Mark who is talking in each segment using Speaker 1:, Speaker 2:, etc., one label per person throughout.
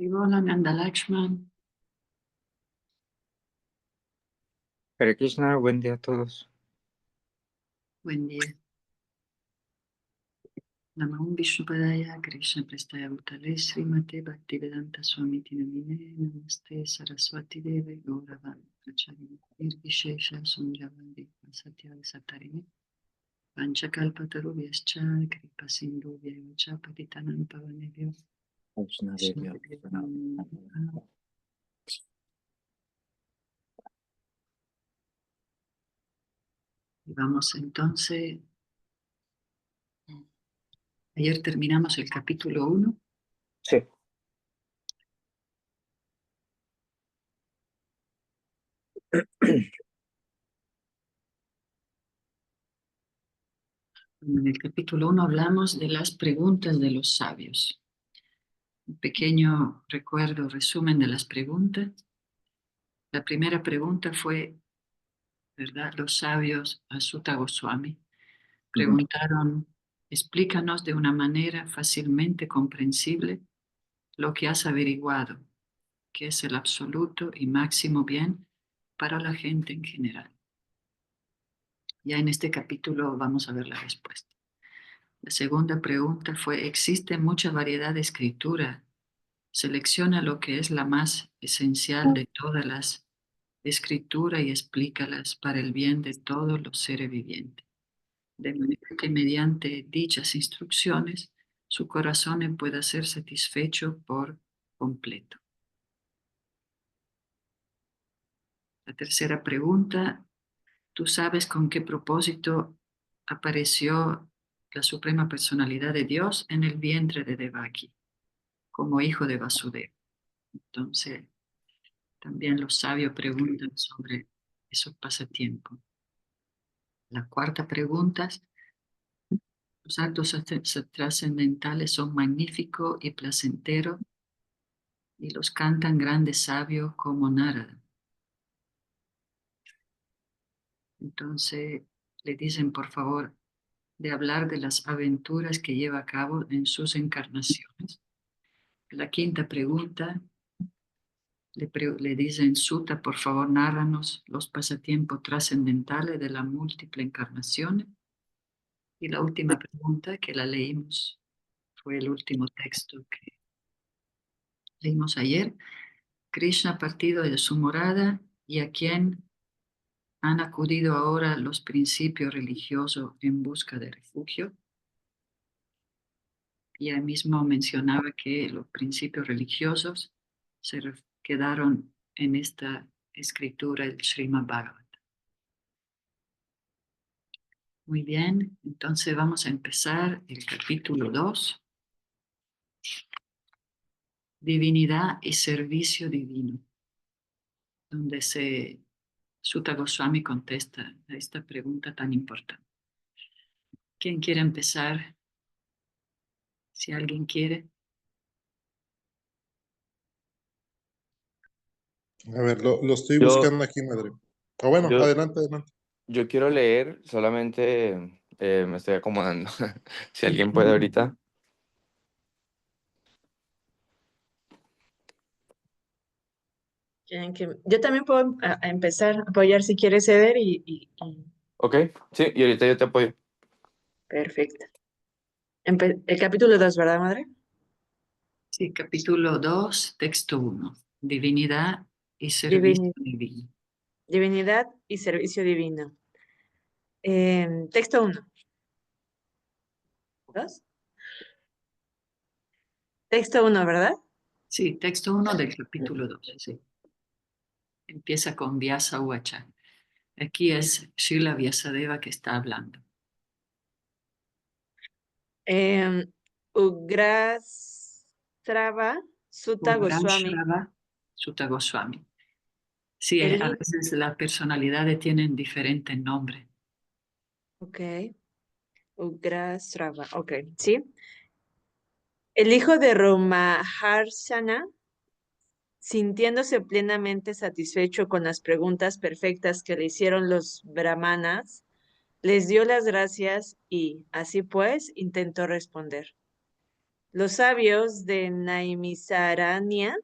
Speaker 1: Haribola Nanda Lakshman.
Speaker 2: Hare Krishna, buen día a todos.
Speaker 1: Buen día. Namo Vishnupadaya Krishna Prestaya Bhutale Srimate Bhaktivedanta Swamiti Namine Namaste Saraswati Deve Gauravan Pracharini Nirvishesha Sunjavandi Satya Satarini Panchakalpatarubhyascha Kripa Sindhubhyacha Patitanam Pavanebhyo
Speaker 2: Krishna Devya.
Speaker 1: Vishnu Namo. Y vamos entonces, ayer terminamos el capítulo 1.
Speaker 2: Sí.
Speaker 1: En el capítulo 1 hablamos de las preguntas de los sabios. Un pequeño recuerdo, resumen de las preguntas. La primera pregunta fue, ¿verdad? Los sabios a Sutta Goswami preguntaron, explícanos de una manera fácilmente comprensible lo que has averiguado, que es el absoluto y máximo bien para la gente en general. Ya en este capítulo vamos a ver la respuesta. La segunda pregunta fue, ¿existe mucha variedad de escritura? Selecciona lo que es la más esencial de todas las escrituras y explícalas para el bien de todos los seres vivientes. De manera que mediante dichas instrucciones su corazón pueda ser satisfecho por completo. La tercera pregunta, ¿tú sabes con qué propósito apareció la Suprema Personalidad de Dios en el vientre de Devaki, como hijo de Vasudeva? Entonces, también los sabios preguntan sobre esos pasatiempos. La cuarta pregunta, los actos trascendentales son magníficos y placenteros y los cantan grandes sabios como Narada. Entonces, le dicen, por favor, de hablar de las aventuras que lleva a cabo en sus encarnaciones. La quinta pregunta, le dicen, Sutta, por favor, nárranos los pasatiempos trascendentales de la múltiple encarnación. Y la última pregunta que la leímos fue el último texto que leímos ayer. Krishna ha partido de su morada y a quien han acudido ahora los principios religiosos en busca de refugio. Y ahí mismo mencionaba que los principios religiosos quedaron en esta escritura, el Srimad Bhagavatam. Muy bien, entonces vamos a empezar el capítulo 2. Divinidad y servicio divino, donde Sutta Goswami contesta a esta pregunta tan importante. ¿Quién quiere empezar? Si alguien quiere.
Speaker 3: A ver, lo estoy
Speaker 2: Yo,
Speaker 3: buscando aquí, madre. Bueno,
Speaker 2: yo,
Speaker 3: adelante, adelante.
Speaker 2: yo quiero leer, solamente me estoy acomodando. Si alguien puede ahorita.
Speaker 4: Yo también puedo a empezar a apoyar si quieres ceder
Speaker 2: Ok, sí, y ahorita yo te apoyo.
Speaker 4: Perfecto. El capítulo 2, ¿verdad, madre?
Speaker 1: Sí, capítulo 2, texto 1. Divinidad y servicio divino.
Speaker 4: Divinidad y servicio divino. Texto 1. ¿Dos? Texto 1, ¿verdad?
Speaker 1: Sí, texto 1 del capítulo 2. Sí. Empieza con Vyasa Uvacha. Aquí es Srila Vyasadeva que está hablando.
Speaker 4: Ugrasrava Sutta Goswami.
Speaker 1: Ugrashrava Sutta Goswami. Sí, a
Speaker 4: El,
Speaker 1: veces las personalidades tienen diferentes nombres.
Speaker 4: ok. Ugrasrava, ok, ¿sí? El hijo de Romaharsana, sintiéndose plenamente satisfecho con las preguntas perfectas que le hicieron los brahmanas, les dio las gracias y, así pues, intentó responder. Los sabios de Naimisaranya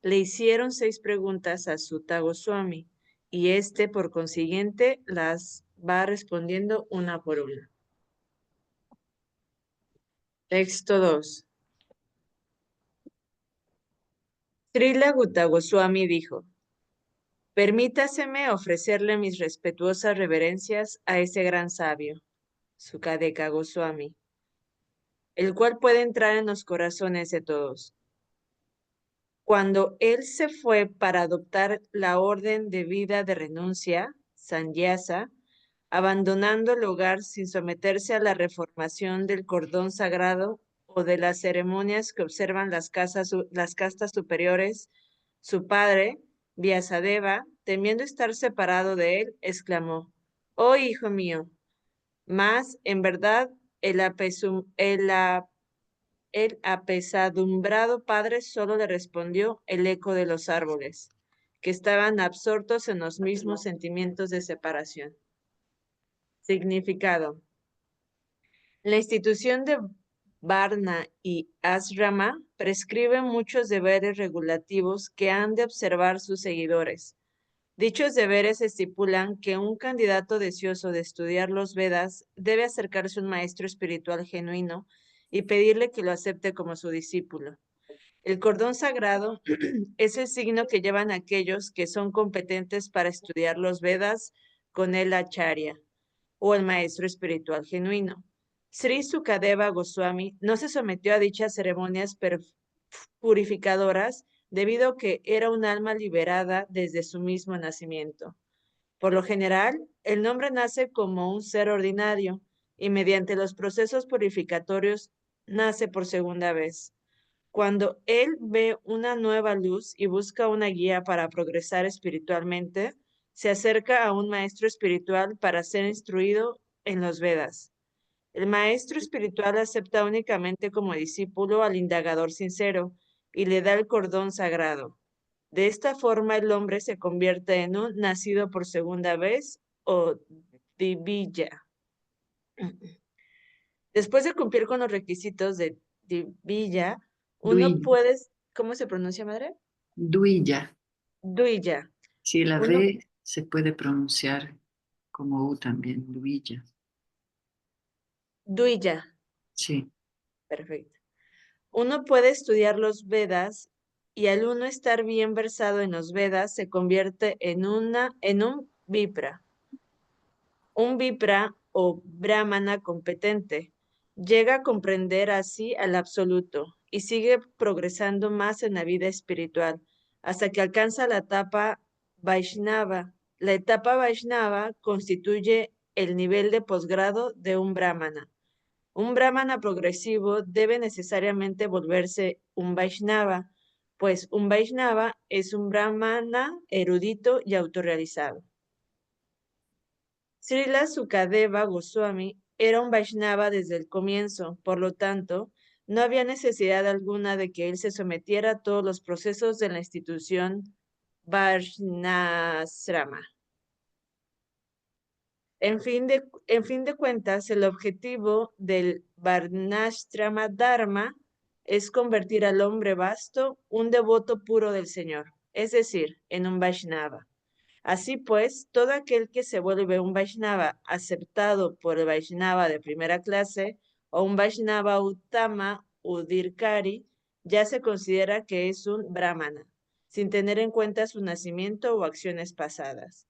Speaker 4: le hicieron 6 preguntas a Sutta Goswami y este, por consiguiente, las va respondiendo una por una. Texto 2. Srila Gutta Goswami dijo: permítaseme ofrecerle mis respetuosas reverencias a ese gran sabio, Sukadeva Goswami, el cual puede entrar en los corazones de todos. Cuando él se fue para adoptar la orden de vida de renuncia, Sanyasa, abandonando el hogar sin someterse a la reformación del cordón sagrado o de las ceremonias que observan las castas superiores, su padre, Vyasadeva, temiendo estar separado de él, exclamó: «Oh, hijo mío», mas en verdad el apesadumbrado padre solo le respondió el eco de los árboles, que estaban absortos en los mismos sentimientos de separación. Significado. La institución de Varna y Asrama prescribe muchos deberes regulativos que han de observar sus seguidores. Dichos deberes estipulan que un candidato deseoso de estudiar los Vedas debe acercarse a un maestro espiritual genuino y pedirle que lo acepte como su discípulo. El cordón sagrado es el signo que llevan aquellos que son competentes para estudiar los Vedas con el acharya o el maestro espiritual genuino. Sri Sukadeva Goswami no se sometió a dichas ceremonias purificadoras debido a que era un alma liberada desde su mismo nacimiento. Por lo general, el hombre nace como un ser ordinario y mediante los procesos purificatorios nace por segunda vez. Cuando él ve una nueva luz y busca una guía para progresar espiritualmente, se acerca a un maestro espiritual para ser instruido en los Vedas. El maestro espiritual acepta únicamente como discípulo al indagador sincero y le da el cordón sagrado. De esta forma el hombre se convierte en un nacido por segunda vez o divija. Después de cumplir con los requisitos de divija, uno
Speaker 1: Dui-
Speaker 4: puede... ¿Cómo se pronuncia, madre?
Speaker 1: Duilla.
Speaker 4: Duija.
Speaker 1: Sí, la
Speaker 4: Uno,
Speaker 1: D se puede pronunciar como U también, Duilla.
Speaker 4: Duija.
Speaker 1: Sí.
Speaker 4: Perfecto. Uno puede estudiar los Vedas y al uno estar bien versado en los Vedas se convierte en un Vipra. Un Vipra o Brahmana competente llega a comprender así al absoluto y sigue progresando más en la vida espiritual hasta que alcanza la etapa Vaishnava. La etapa Vaishnava constituye el nivel de posgrado de un Brahmana. Un Brahmana progresivo debe necesariamente volverse un Vaishnava, pues un Vaishnava es un Brahmana erudito y autorrealizado. Srila Sukadeva Goswami era un Vaishnava desde el comienzo, por lo tanto, no había necesidad alguna de que él se sometiera a todos los procesos de la institución Varnasrama. En fin de cuentas, el objetivo del Varnasrama Dharma es convertir al hombre vasto, un devoto puro del Señor, es decir, en un Vaishnava. Así pues, todo aquel que se vuelve un Vaishnava aceptado por el Vaishnava de primera clase o un Vaishnava Uttama Udirkari ya se considera que es un Brahmana, sin tener en cuenta su nacimiento o acciones pasadas.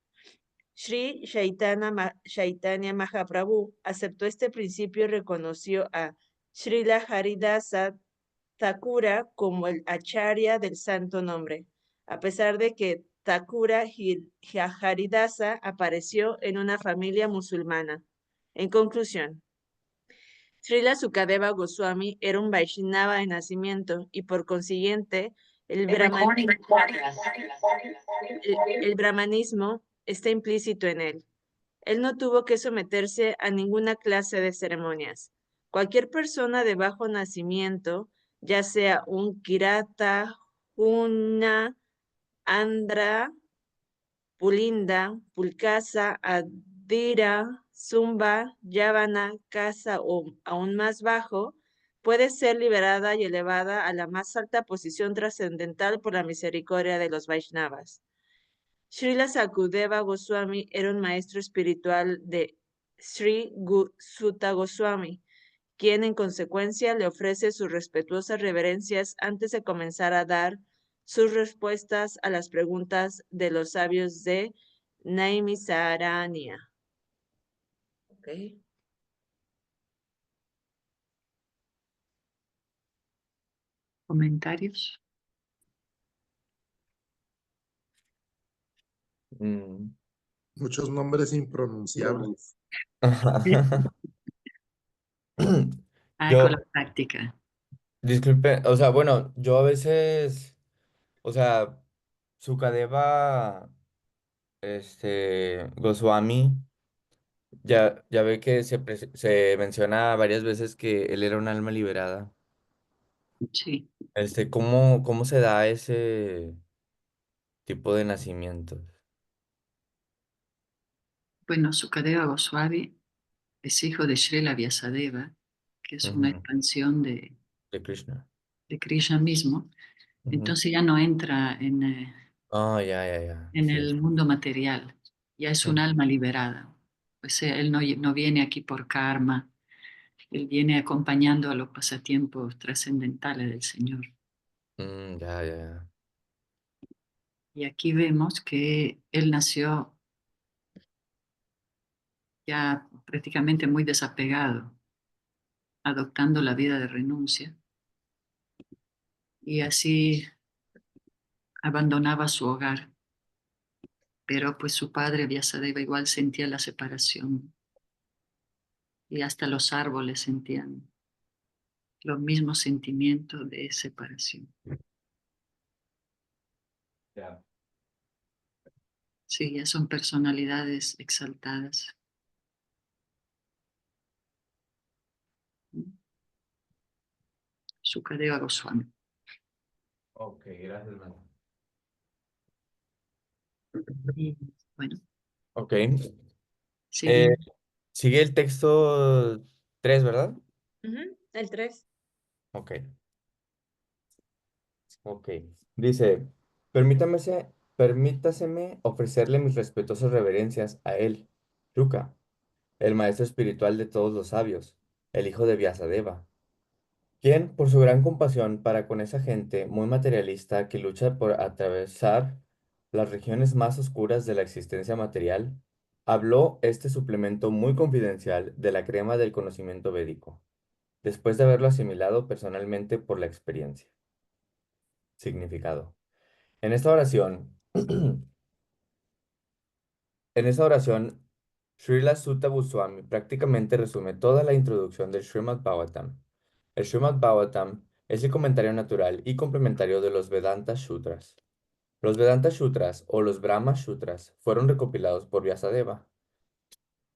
Speaker 4: Sri Chaitanya Mahaprabhu aceptó este principio y reconoció a Srila Haridasa Thakura como el acharya del santo nombre, a pesar de que Thakura Haridasa apareció en una familia musulmana. En conclusión, Srila Sukadeva Goswami era un Vaishnava de nacimiento y por consiguiente el brahmanismo está implícito en él. Él no tuvo que someterse a ninguna clase de ceremonias. Cualquier persona de bajo nacimiento, ya sea un Kirata, una Andhra, Pulinda, Pulcasa, Adira, Zumba, Yavana, Casa o aún más bajo, puede ser liberada y elevada a la más alta posición trascendental por la misericordia de los Vaishnavas. Srila Sakudeva Goswami era un maestro espiritual de Sutta Goswami, quien en consecuencia le ofrece sus respetuosas reverencias antes de comenzar a dar sus respuestas a las preguntas de los sabios de Naimisaranya. Okay.
Speaker 1: ¿Comentarios?
Speaker 2: Mm.
Speaker 3: Muchos nombres impronunciables.
Speaker 1: Ah, con la
Speaker 2: Yo,
Speaker 1: práctica.
Speaker 2: disculpe, o sea, bueno, yo a veces, o sea, Sukadeva, Goswami, ya ve que se menciona varias veces que él era un alma liberada.
Speaker 1: Sí.
Speaker 2: ¿Cómo se da ese tipo de nacimientos?
Speaker 1: Bueno, Sukadeva Goswami es hijo de Srila Vyasadeva, que es una
Speaker 2: Ujú.
Speaker 1: expansión
Speaker 2: De Krishna.
Speaker 1: de Krishna mismo.
Speaker 2: Ujú.
Speaker 1: Entonces ya no entra
Speaker 2: Oh, ya.
Speaker 1: en
Speaker 2: Sí.
Speaker 1: el mundo material, ya es un
Speaker 2: Ujú.
Speaker 1: alma liberada. Pues él no viene aquí por karma, él viene acompañando a los pasatiempos trascendentales del Señor.
Speaker 2: Ya.
Speaker 1: Y aquí vemos que él nació ya prácticamente muy desapegado, adoptando la vida de renuncia, y así abandonaba su hogar. Pero pues su padre, Vyasadeva, igual sentía la separación, y hasta los árboles sentían los mismos sentimientos de separación.
Speaker 2: Ya.
Speaker 1: Sí, ya son personalidades exaltadas. Sukadeva Goswami.
Speaker 2: Ok, gracias, hermano.
Speaker 1: Y bueno,
Speaker 2: Ok. Eh,
Speaker 1: seguimos.
Speaker 2: sigue el texto 3, ¿verdad?
Speaker 4: El 3.
Speaker 2: Ok. Ok. Dice, permítaseme ofrecerle mis respetuosas reverencias a él, Ruka, el maestro espiritual de todos los sabios, el hijo de Vyasadeva, quien, por su gran compasión para con esa gente muy materialista que lucha por atravesar las regiones más oscuras de la existencia material, habló este suplemento muy confidencial de la crema del conocimiento védico, después de haberlo asimilado personalmente por la experiencia. Significado. En esta oración, en esta oración, Srila Sutta Goswami prácticamente resume toda la introducción del Srimad Bhagavatam. El Srimad Bhagavatam es el comentario natural y complementario de los Vedanta Sutras. Los Vedanta Sutras o los Brahma Sutras fueron recopilados por Vyasadeva,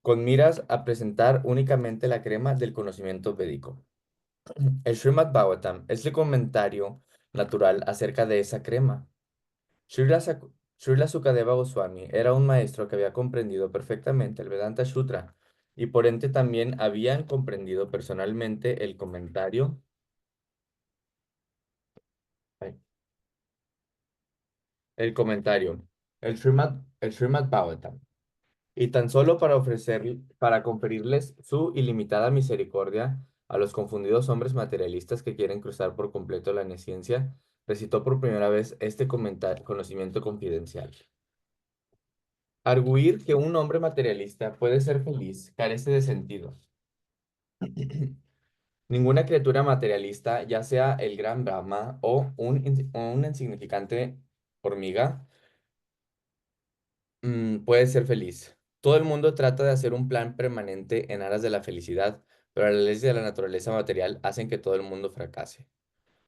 Speaker 2: con miras a presentar únicamente la crema del conocimiento védico. El Srimad Bhagavatam es el comentario natural acerca de esa crema. Srila Sukadeva Goswami era un maestro que había comprendido perfectamente el Vedanta Sutra y por ende también habían comprendido personalmente ay, el comentario, el Srimad Bhagavatam. Y tan solo para conferirles su ilimitada misericordia a los confundidos hombres materialistas que quieren cruzar por completo la nesciencia, recitó por primera vez este conocimiento confidencial. Arguir que un hombre materialista puede ser feliz carece de sentido. Ninguna criatura materialista, ya sea el gran Brahma o una insignificante hormiga, puede ser feliz. Todo el mundo trata de hacer un plan permanente en aras de la felicidad, pero las leyes de la naturaleza material hacen que todo el mundo fracase.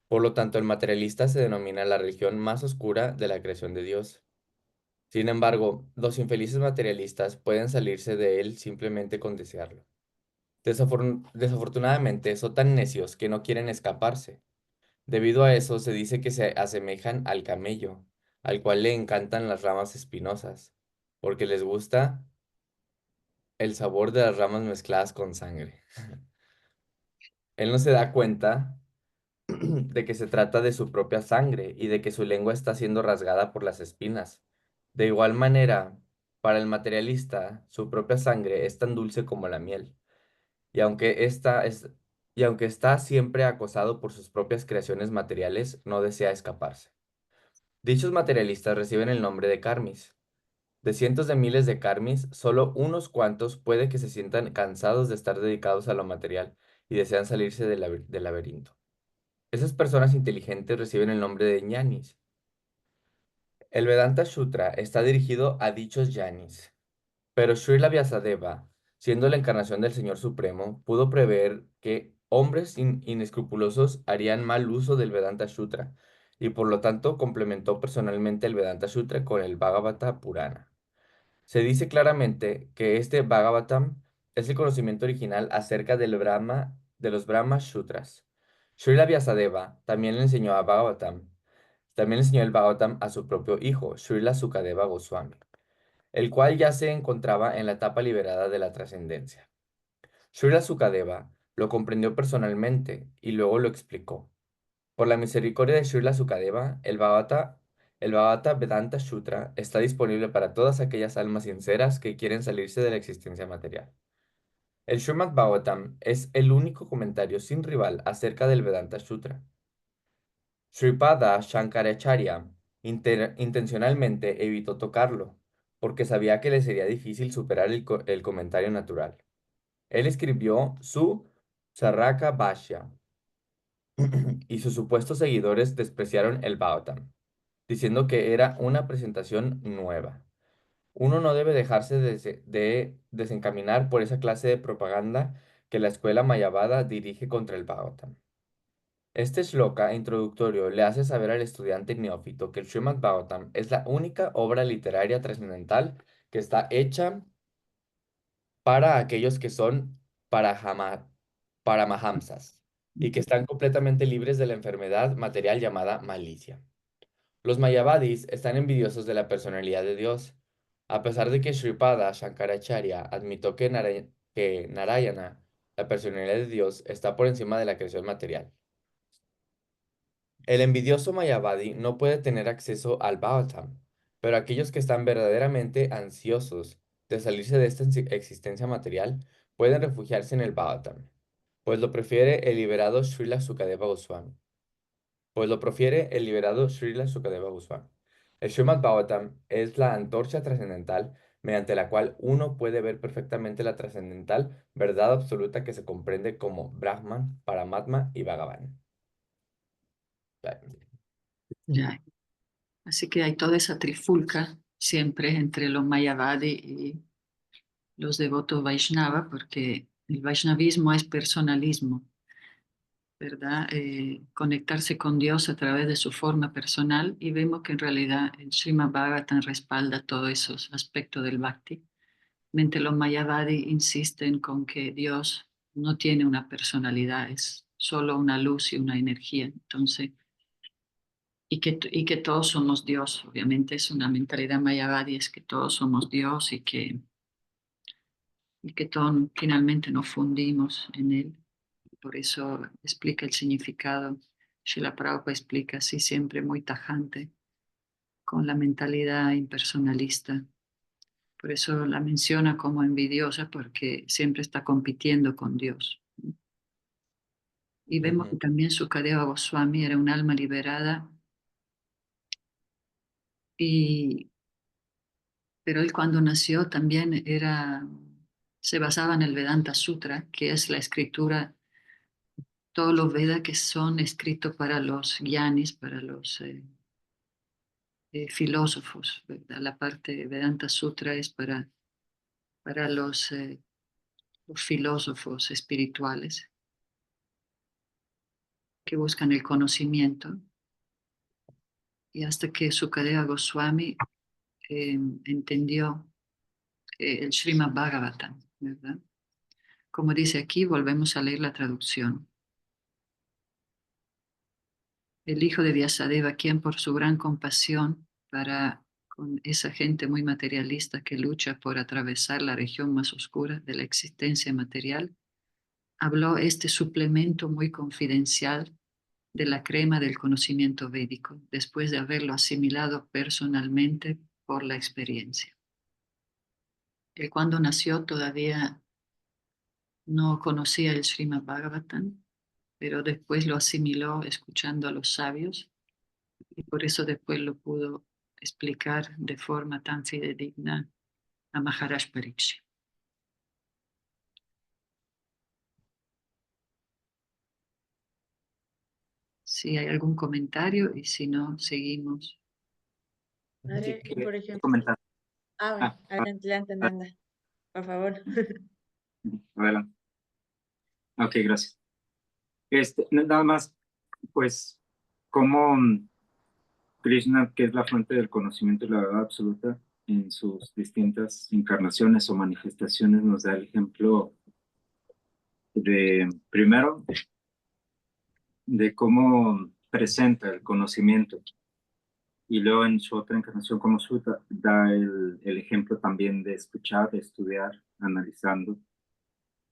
Speaker 2: Por lo tanto, el materialista se denomina la religión más oscura de la creación de Dios. Sin embargo, los infelices materialistas pueden salirse de él simplemente con desearlo. Desafortunadamente, son tan necios que no quieren escaparse. Debido a eso, se dice que se asemejan al camello, al cual le encantan las ramas espinosas, porque les gusta el sabor de las ramas mezcladas con sangre. Él no se da cuenta de que se trata de su propia sangre y de que su lengua está siendo rasgada por las espinas. De igual manera, para el materialista, su propia sangre es tan dulce como la miel, y y aunque está siempre acosado por sus propias creaciones materiales, no desea escaparse. Dichos materialistas reciben el nombre de karmis. De cientos de miles de karmis, solo unos cuantos puede que se sientan cansados de estar dedicados a lo material y desean salirse del laberinto. Esas personas inteligentes reciben el nombre de ñanis. El Vedanta Sutra está dirigido a dichos ñanis, pero Srila Vyasadeva, siendo la encarnación del Señor Supremo, pudo prever que hombres inescrupulosos harían mal uso del Vedanta Sutra y por lo tanto complementó personalmente el Vedanta Sutra con el Bhagavata Purana. Se dice claramente que este Bhagavatam es el conocimiento original acerca del Brahma, de los Brahma Sutras. Srila Vyasadeva también le enseñó el Bhagavatam a su propio hijo, Srila Sukadeva Goswami, el cual ya se encontraba en la etapa liberada de la trascendencia. Srila Sukadeva lo comprendió personalmente y luego lo explicó. Por la misericordia de Srila Sukadeva, el Bhagavata Vedanta Sutra está disponible para todas aquellas almas sinceras que quieren salirse de la existencia material. El Srimad Bhagavatam es el único comentario sin rival acerca del Vedanta Sutra. Sripada Shankaracharya intencionalmente evitó tocarlo, porque sabía que le sería difícil superar el comentario natural. Él escribió su Saraka Bhashya, y sus supuestos seguidores despreciaron el Bhagavatam, diciendo que era una presentación nueva. Uno no debe dejarse de desencaminar por esa clase de propaganda que la escuela Mayavada dirige contra el Bhagavatam. Este shloka introductorio le hace saber al estudiante neófito que el Srimad Bhagavatam es la única obra literaria trascendental que está hecha para aquellos que son paramahamsas y que están completamente libres de la enfermedad material llamada malicia. Los mayavadis están envidiosos de la personalidad de Dios, a pesar de que Sripada Shankaracharya admitió que Narayana, la personalidad de Dios, está por encima de la creación material. El envidioso mayavadi no puede tener acceso al Bhagavatam, pero aquellos que están verdaderamente ansiosos de salirse de esta existencia material pueden refugiarse en el Bhagavatam, pues lo prefiere el liberado Srila Sukadeva Goswami. El Srimad Bhagavatam es la antorcha trascendental mediante la cual uno puede ver perfectamente la trascendental verdad absoluta que se comprende como Brahman, Paramatma y Bhagavan.
Speaker 1: Ya. Así que hay toda esa trifulca siempre entre los Mayavadi y los devotos Vaishnava, porque el Vaishnavismo es personalismo, ¿verdad? Conectarse con Dios a través de su forma personal, y vemos que en realidad el Srimad Bhagavatam respalda todos esos aspectos del Bhakti, mientras los Mayavadi insisten con que Dios no tiene una personalidad, es solo una luz y una energía. Entonces, y que todos somos Dios. Obviamente es una mentalidad mayavadi, es que todos somos Dios y que todos finalmente nos fundimos en Él. Por eso explica el significado. Srila Prabhupada explica así siempre muy tajante, con la mentalidad impersonalista. Por eso la menciona como envidiosa, porque siempre está compitiendo con Dios. Y vemos que
Speaker 2: Ujú,
Speaker 1: también Sukadeva Goswami era un alma liberada, y pero él cuando nació también se basaba en el Vedanta Sutra, que es la escritura, todos los Vedas que son escritos para los gyanis, para los filósofos, ¿verdad? La parte de Vedanta Sutra es para los filósofos espirituales que buscan el conocimiento. Y hasta que Sukadeva Goswami entendió el Srimad Bhagavatam, ¿verdad? Como dice aquí, volvemos a leer la traducción. El hijo de Vyasadeva, quien por su gran compasión para con esa gente muy materialista que lucha por atravesar la región más oscura de la existencia material, habló este suplemento muy confidencial de la crema del conocimiento védico, después de haberlo asimilado personalmente por la experiencia. Él cuando nació todavía no conocía el Srimad Bhagavatam, pero después lo asimiló escuchando a los sabios y por eso después lo pudo explicar de forma tan fidedigna a Maharaj Pariksit. Si hay algún comentario y si no, seguimos.
Speaker 4: Madre, y por ejemplo,
Speaker 5: Comentar.
Speaker 4: bueno, adelante, Nanda, por favor.
Speaker 5: Adelante. Ok, gracias. Nada más, pues, como Krishna, que es la fuente del conocimiento y la verdad absoluta, en sus distintas encarnaciones o manifestaciones, nos da el ejemplo de, primero, de cómo presenta el conocimiento. Y luego en su otra encarnación como Sutta da el ejemplo también de escuchar, de estudiar, analizando,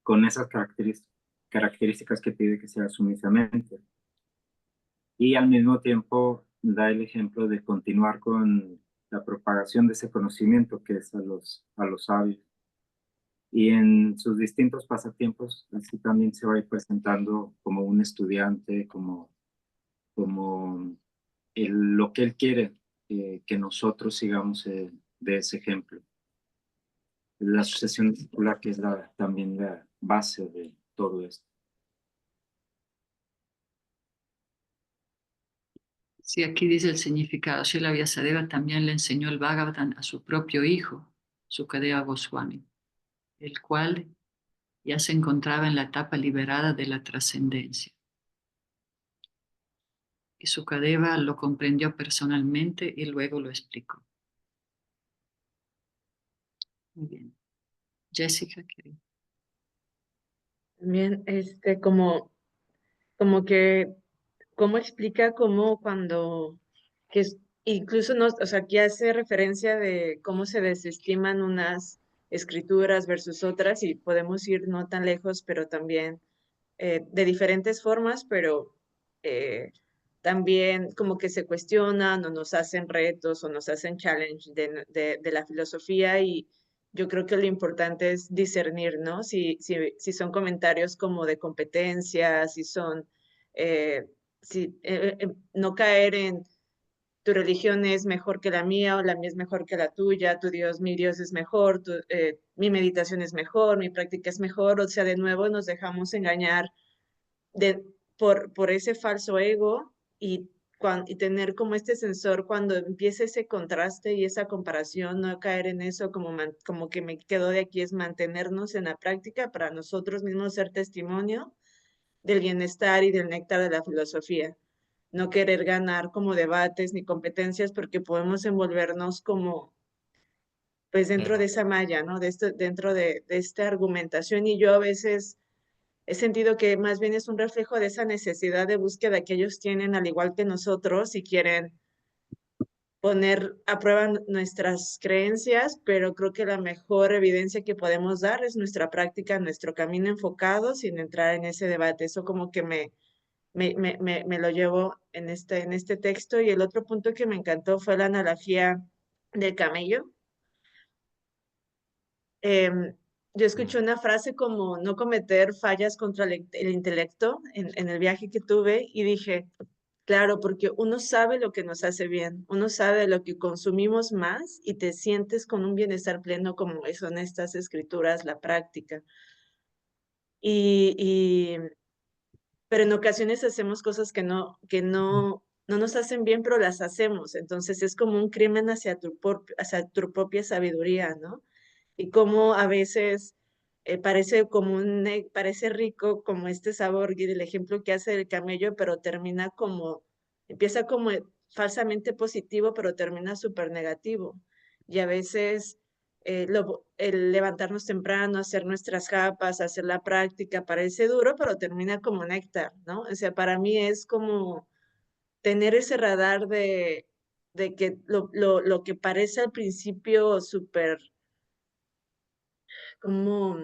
Speaker 5: con esas características que pide que sea sumisamente. Y al mismo tiempo da el ejemplo de continuar con la propagación de ese conocimiento que es a los sabios. Y en sus distintos pasatiempos, así también se va a ir presentando como un estudiante, como lo que él quiere que nosotros sigamos de ese ejemplo. La sucesión discipular, que es también la base de todo esto.
Speaker 1: Sí, aquí dice el significado. Srila Vyasadeva también le enseñó el Bhagavatam a su propio hijo, Sukadeva Goswami, el cual ya se encontraba en la etapa liberada de la trascendencia. Y Sukadeva lo comprendió personalmente y luego lo explicó. Muy bien. Jessica, querida.
Speaker 4: También, como que, cómo explica cómo cuando, incluso nos, o sea, aquí hace referencia de cómo se desestiman unas escrituras versus otras y podemos ir no tan lejos, pero también de diferentes formas, pero eh, también como que se cuestionan o nos hacen retos o nos hacen challenge de la filosofía y yo creo que lo importante es discernir, ¿no? Si son comentarios como de competencia, si son, no caer en tu religión es mejor que la mía o la mía es mejor que la tuya, tu Dios, mi Dios es mejor, mi meditación es mejor, mi práctica es mejor, o sea, de nuevo nos dejamos engañar por ese falso ego y tener como este sensor cuando empieza ese contraste y esa comparación, no caer en eso como que me quedó de aquí es mantenernos en la práctica para nosotros mismos ser testimonio del bienestar y del néctar de la filosofía. No querer ganar como debates ni competencias porque podemos envolvernos como pues dentro de esa malla, ¿no? Dentro de esta argumentación y yo a veces he sentido que más bien es un reflejo de esa necesidad de búsqueda que ellos tienen, al igual que nosotros, y quieren poner a prueba nuestras creencias, pero creo que la mejor evidencia que podemos dar es nuestra práctica, nuestro camino enfocado, sin entrar en ese debate. Eso como que me lo llevo en este texto. Y el otro punto que me encantó fue la analogía del camello. Yo escuché una frase como no cometer fallas contra el intelecto en el viaje que tuve y dije, claro, porque uno sabe lo que nos hace bien, uno sabe lo que consumimos más y te sientes con un bienestar pleno como son estas escrituras, la práctica. Y, pero en ocasiones hacemos cosas que no nos hacen bien, pero las hacemos. Entonces es como un crimen hacia hacia tu propia sabiduría, ¿no? Y cómo a veces parece parece rico como este sabor y el ejemplo que hace del camello, pero termina empieza como falsamente positivo, pero termina súper negativo. Y a veces el levantarnos temprano, hacer nuestras japas, hacer la práctica, parece duro, pero termina como néctar, ¿no? O sea, para mí es como tener ese radar de que lo que parece al principio súper como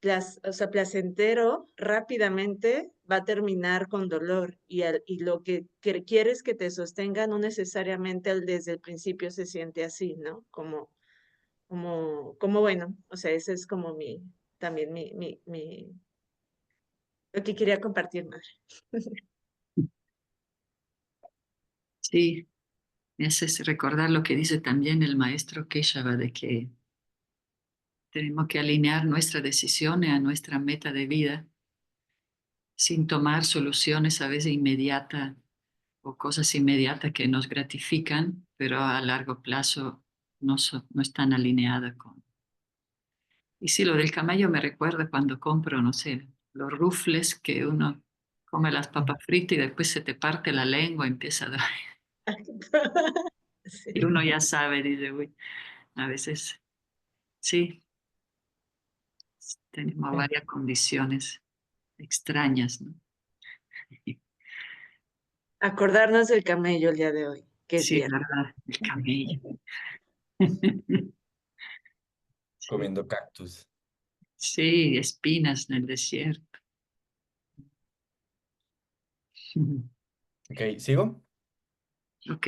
Speaker 4: o sea, placentero, rápidamente va a terminar con dolor y lo que quieres que te sostenga no necesariamente desde el principio se siente así, ¿no? Como bueno, o sea, ese es como también lo que quería compartir, madre.
Speaker 1: Sí, es recordar lo que dice también el maestro Keshava de que tenemos que alinear nuestra decisión a nuestra meta de vida sin tomar soluciones a veces inmediatas o cosas inmediatas que nos gratifican, pero a largo plazo no están alineadas con. Y sí, lo del camello me recuerda cuando compro, no sé, los rufles que uno come las papas fritas y después se te parte la lengua, empieza a dar, y
Speaker 4: Sí.
Speaker 1: uno ya sabe, dice, uy, a veces sí, tenemos varias condiciones extrañas, ¿no?
Speaker 4: Acordarnos del camello el día de hoy, que es
Speaker 1: Sí,
Speaker 4: viernes.
Speaker 1: verdad, el camello. Sí,
Speaker 2: Comiendo cactus.
Speaker 1: sí, espinas en el desierto.
Speaker 2: Ok, ¿sigo?
Speaker 1: Ok,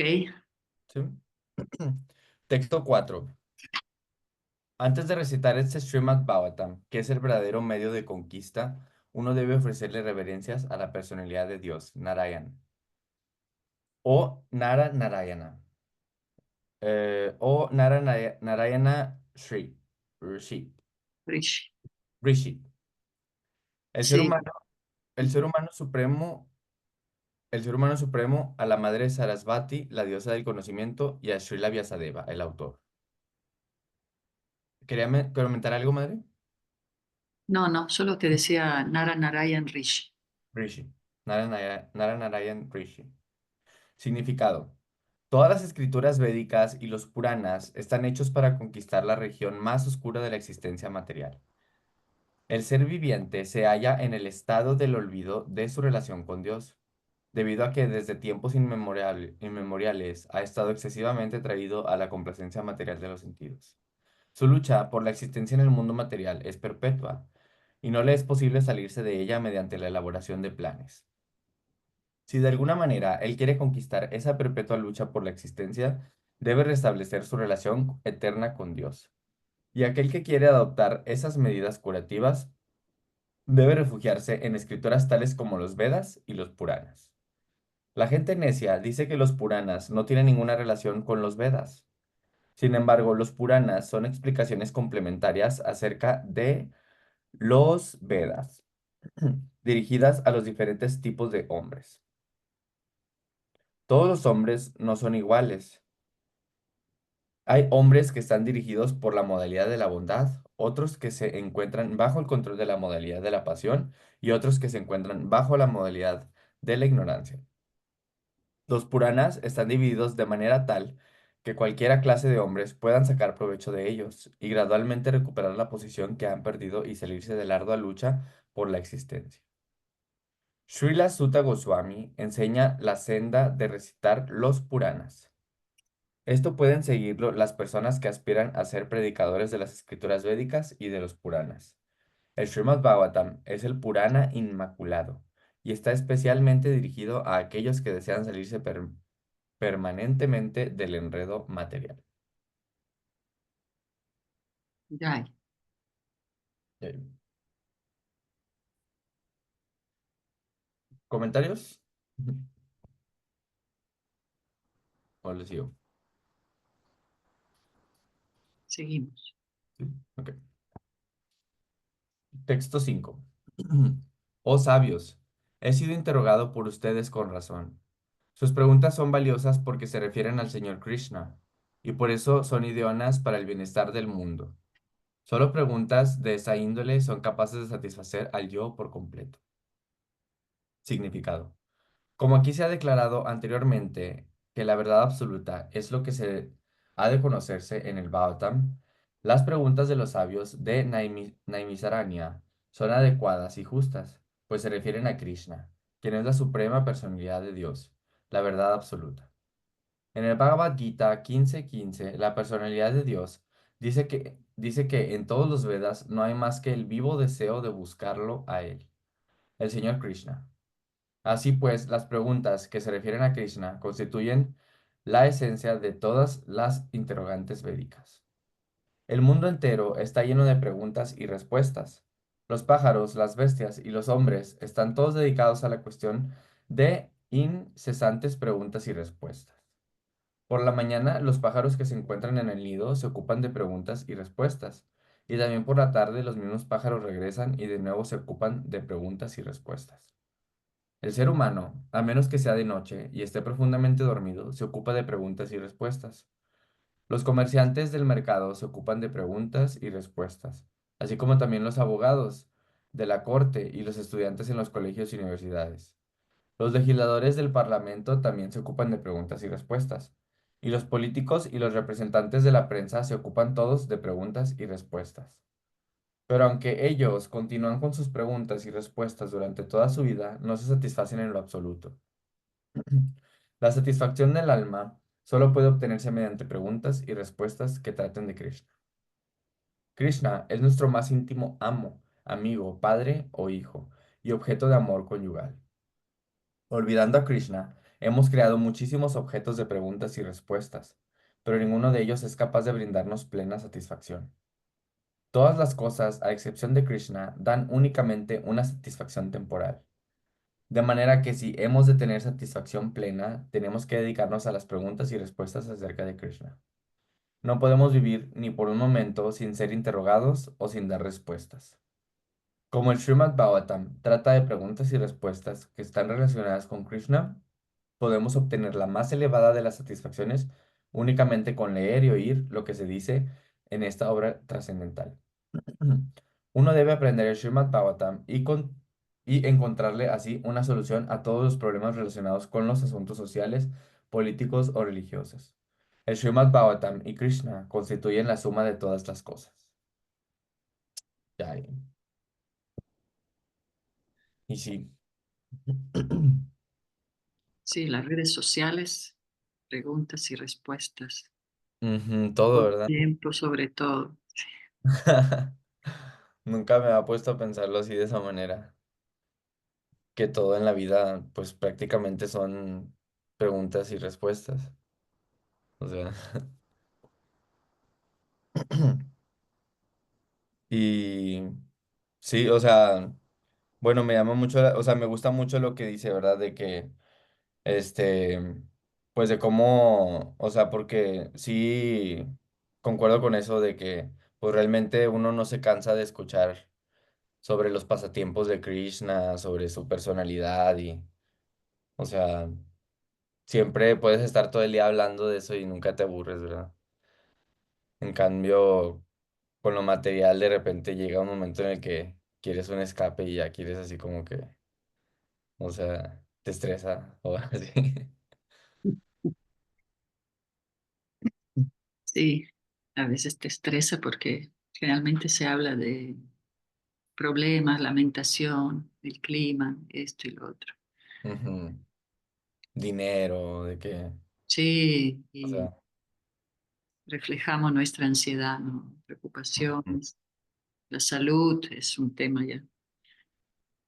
Speaker 2: Sí. Texto 4. Antes de recitar este Srimad Bhagavatam, que es el verdadero medio de conquista, uno debe ofrecerle reverencias a la personalidad de Dios, Narayan, o Nara Narayana, o Narayana Rishi,
Speaker 1: Rishi.
Speaker 2: Rishi. El ser
Speaker 1: Sí,
Speaker 2: humano, el ser humano supremo, el ser humano supremo a la madre Sarasvati, la diosa del conocimiento, y a Srila Vyasadeva, el autor. ¿Quería comentar algo, madre?
Speaker 1: no, solo te decía Nara Narayan Rishi.
Speaker 2: Rishi. Nara Narayan Rishi. Significado. Todas las escrituras védicas y los Puranas están hechos para conquistar la región más oscura de la existencia material. El ser viviente se halla en el estado del olvido de su relación con Dios, debido a que desde tiempos inmemoriales ha estado excesivamente traído a la complacencia material de los sentidos. Su lucha por la existencia en el mundo material es perpetua, y no le es posible salirse de ella mediante la elaboración de planes. Si de alguna manera él quiere conquistar esa perpetua lucha por la existencia, debe restablecer su relación eterna con Dios. Y aquel que quiere adoptar esas medidas curativas debe refugiarse en escrituras tales como los Vedas y los Puranas. La gente necia dice que los Puranas no tienen ninguna relación con los Vedas. Sin embargo, los Puranas son explicaciones complementarias acerca de los Vedas, dirigidas a los diferentes tipos de hombres. Todos los hombres no son iguales. Hay hombres que están dirigidos por la modalidad de la bondad, otros que se encuentran bajo el control de la modalidad de la pasión y otros que se encuentran bajo la modalidad de la ignorancia. Los Puranas están divididos de manera tal que cualquiera clase de hombres puedan sacar provecho de ellos y gradualmente recuperar la posición que han perdido y salirse de la ardua lucha por la existencia. Srila Sutta Goswami enseña la senda de recitar los Puranas. Esto pueden seguirlo las personas que aspiran a ser predicadores de las escrituras védicas y de los Puranas. El Srimad Bhagavatam es el Purana inmaculado y está especialmente dirigido a aquellos que desean salirse permanentemente del enredo material.
Speaker 1: ya.
Speaker 2: Eh, ¿Comentarios? Ujú. ¿O les sigo?
Speaker 1: Seguimos.
Speaker 2: Sí, ok. Texto 5. Oh sabios, he sido interrogado por ustedes con razón. Sus preguntas son valiosas porque se refieren al Señor Krishna y por eso son idóneas para el bienestar del mundo. Solo preguntas de esa índole son capaces de satisfacer al yo por completo. Significado. Como aquí se ha declarado anteriormente que la verdad absoluta es lo que se ha de conocerse en el Bhagavatam, las preguntas de los sabios de Naimisaranya son adecuadas y justas, pues se refieren a Krishna, quien es la suprema personalidad de Dios, la verdad absoluta. En el Bhagavad Gita 15:15, la personalidad de Dios dice que en todos los Vedas no hay más que el vivo deseo de buscarlo a él, el Señor Krishna. Así pues, las preguntas que se refieren a Krishna constituyen la esencia de todas las interrogantes védicas. El mundo entero está lleno de preguntas y respuestas. Los pájaros, las bestias y los hombres están todos dedicados a la cuestión de incesantes preguntas y respuestas. Por la mañana, los pájaros que se encuentran en el nido se ocupan de preguntas y respuestas. Y también por la tarde, los mismos pájaros regresan y de nuevo se ocupan de preguntas y respuestas. El ser humano, a menos que sea de noche y esté profundamente dormido, se ocupa de preguntas y respuestas. Los comerciantes del mercado se ocupan de preguntas y respuestas, así como también los abogados de la corte y los estudiantes en los colegios y universidades. Los legisladores del Parlamento también se ocupan de preguntas y respuestas. Y los políticos y los representantes de la prensa se ocupan todos de preguntas y respuestas. Pero aunque ellos continúan con sus preguntas y respuestas durante toda su vida, no se satisfacen en lo absoluto. La satisfacción del alma solo puede obtenerse mediante preguntas y respuestas que traten de Krishna. Krishna es nuestro más íntimo amo, amigo, padre o hijo, y objeto de amor conyugal. Olvidando a Krishna, hemos creado muchísimos objetos de preguntas y respuestas, pero ninguno de ellos es capaz de brindarnos plena satisfacción. Todas las cosas, a excepción de Krishna, dan únicamente una satisfacción temporal. De manera que si hemos de tener satisfacción plena, tenemos que dedicarnos a las preguntas y respuestas acerca de Krishna. No podemos vivir ni por un momento sin ser interrogados o sin dar respuestas. Como el Srimad Bhagavatam trata de preguntas y respuestas que están relacionadas con Krishna, podemos obtener la más elevada de las satisfacciones únicamente con leer y oír lo que se dice en esta obra trascendental. Uno debe aprender el Srimad Bhagavatam y encontrarle así una solución a todos los problemas relacionados con los asuntos sociales, políticos o religiosos. El Srimad Bhagavatam y Krishna constituyen la suma de todas las cosas. Ya, y sí.
Speaker 1: Sí, las redes sociales, preguntas y respuestas.
Speaker 2: Ujú, todo,
Speaker 1: Por
Speaker 2: ¿verdad?
Speaker 1: tiempo, sobre todo.
Speaker 2: Nunca me había puesto a pensarlo así de esa manera. Que todo en la vida, pues prácticamente son preguntas y respuestas. O sea, y sí, o sea, bueno, me llama mucho, o sea, me gusta mucho lo que dice, ¿verdad? De que, este, pues de cómo, o sea, porque sí, concuerdo con eso de que, pues realmente uno no se cansa de escuchar sobre los pasatiempos de Krishna, sobre su personalidad y, o sea, siempre puedes estar todo el día hablando de eso y nunca te aburres, ¿verdad? En cambio, con lo material de repente llega un momento en el que quieres un escape y ya quieres así como que, o sea, te estresa o así.
Speaker 1: Sí, a veces te estresa porque generalmente se habla de problemas, lamentación, el clima, esto y lo otro.
Speaker 2: Ujú. Dinero, de que,
Speaker 1: Sí,
Speaker 2: o
Speaker 1: y
Speaker 2: sea,
Speaker 1: reflejamos nuestra ansiedad, ¿no?
Speaker 2: ujú,
Speaker 1: Preocupaciones. La salud es un tema ya.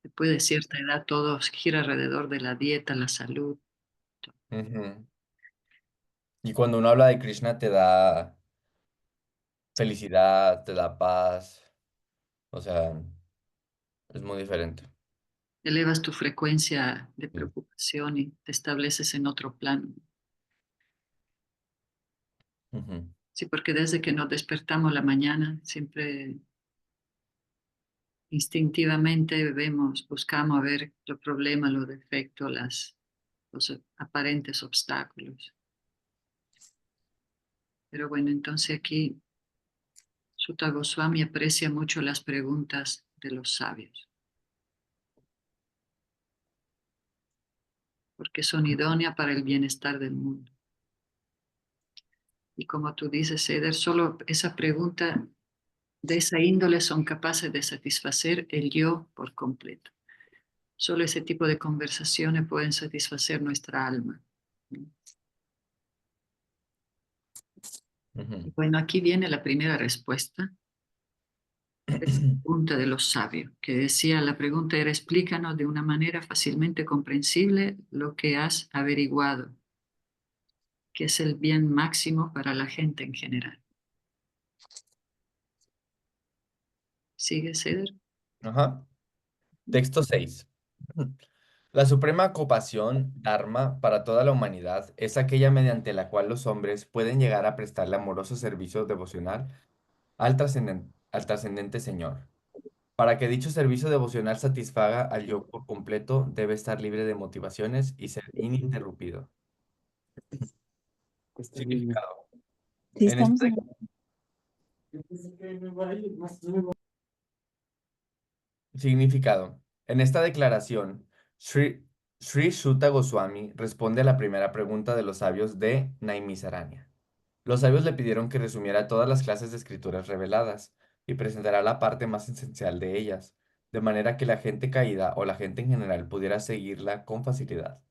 Speaker 1: Después de cierta edad, todo gira alrededor de la dieta, la salud.
Speaker 2: ujú. Y cuando uno habla de Krishna te da felicidad, te da paz, o sea, es muy diferente.
Speaker 1: Elevas tu frecuencia de
Speaker 2: Sí.
Speaker 1: preocupación y te estableces en otro plano.
Speaker 2: Ujú,
Speaker 1: Sí, porque desde que nos despertamos la mañana, siempre instintivamente vemos, buscamos ver los problemas, los defectos, los aparentes obstáculos. Pero bueno, entonces aquí Sutta Goswami aprecia mucho las preguntas de los sabios, porque son idóneas para el bienestar del mundo. Y como tú dices, Eder, solo esa pregunta de esa índole son capaces de satisfacer el yo por completo. Solo ese tipo de conversaciones pueden satisfacer nuestra alma.
Speaker 2: ujú.
Speaker 1: Bueno, aquí viene la primera respuesta. Pregunta de los sabios, que decía, la pregunta era, explícanos de una manera fácilmente comprensible lo que has averiguado, que es el bien máximo para la gente en general. ¿Sigue, Ceder?
Speaker 2: Ajá. Texto 6. La suprema ocupación, Dharma, para toda la humanidad es aquella mediante la cual los hombres pueden llegar a prestarle amoroso servicio devocional al trascendente Señor. Para que dicho servicio devocional satisfaga al yo por completo, debe estar libre de motivaciones y ser ininterrumpido. Significado.
Speaker 6: Sí,
Speaker 2: En
Speaker 6: estamos
Speaker 2: esta,
Speaker 6: en...
Speaker 2: Significado. En esta declaración, Sri Sutta Goswami responde a la primera pregunta de los sabios de Naimisaranya. Los sabios le pidieron que resumiera todas las clases de escrituras reveladas y presentara la parte más esencial de ellas, de manera que la gente caída o la gente en general pudiera seguirla con facilidad.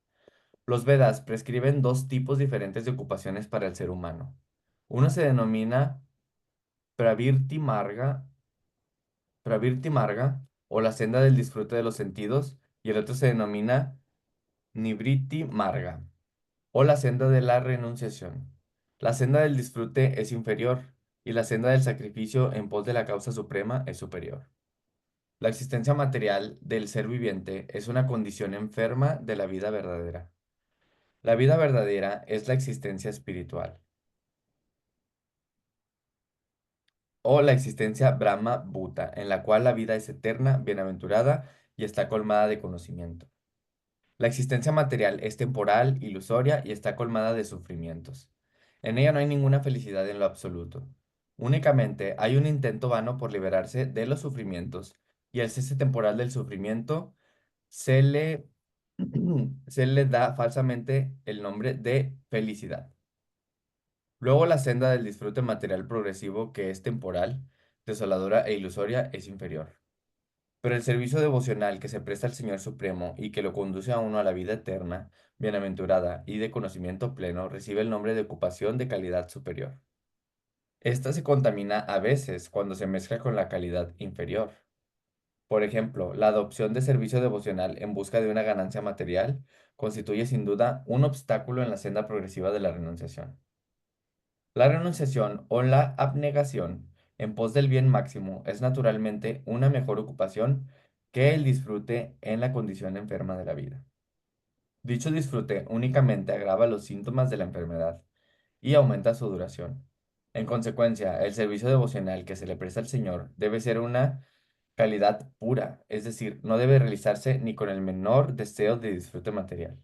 Speaker 2: Los Vedas prescriben dos tipos diferentes de ocupaciones para el ser humano. Uno se denomina Pravirti Marga Pravirti Marga, o la senda del disfrute de los sentidos, y el otro se denomina Nivriti Marga, o la senda de la renunciación. La senda del disfrute es inferior, y la senda del sacrificio en pos de la causa suprema es superior. La existencia material del ser viviente es una condición enferma de la vida verdadera. La vida verdadera es la existencia espiritual, o la existencia Brahma Bhuta, en la cual la vida es eterna, bienaventurada y está colmada de conocimiento. La existencia material es temporal, ilusoria y está colmada de sufrimientos. En ella no hay ninguna felicidad en lo absoluto. Únicamente hay un intento vano por liberarse de los sufrimientos, y el cese temporal del sufrimiento se le, se le da falsamente el nombre de felicidad. Luego la senda del disfrute material progresivo, que es temporal, desoladora e ilusoria, es inferior. Pero el servicio devocional que se presta al Señor Supremo y que lo conduce a uno a la vida eterna, bienaventurada y de conocimiento pleno, recibe el nombre de ocupación de calidad superior. Esta se contamina a veces cuando se mezcla con la calidad inferior. Por ejemplo, la adopción de servicio devocional en busca de una ganancia material constituye sin duda un obstáculo en la senda progresiva de la renunciación. La renunciación o la abnegación en pos del bien máximo es naturalmente una mejor ocupación que el disfrute en la condición enferma de la vida. Dicho disfrute únicamente agrava los síntomas de la enfermedad y aumenta su duración. En consecuencia, el servicio devocional que se le presta al Señor debe ser una calidad pura, es decir, no debe realizarse ni con el menor deseo de disfrute material.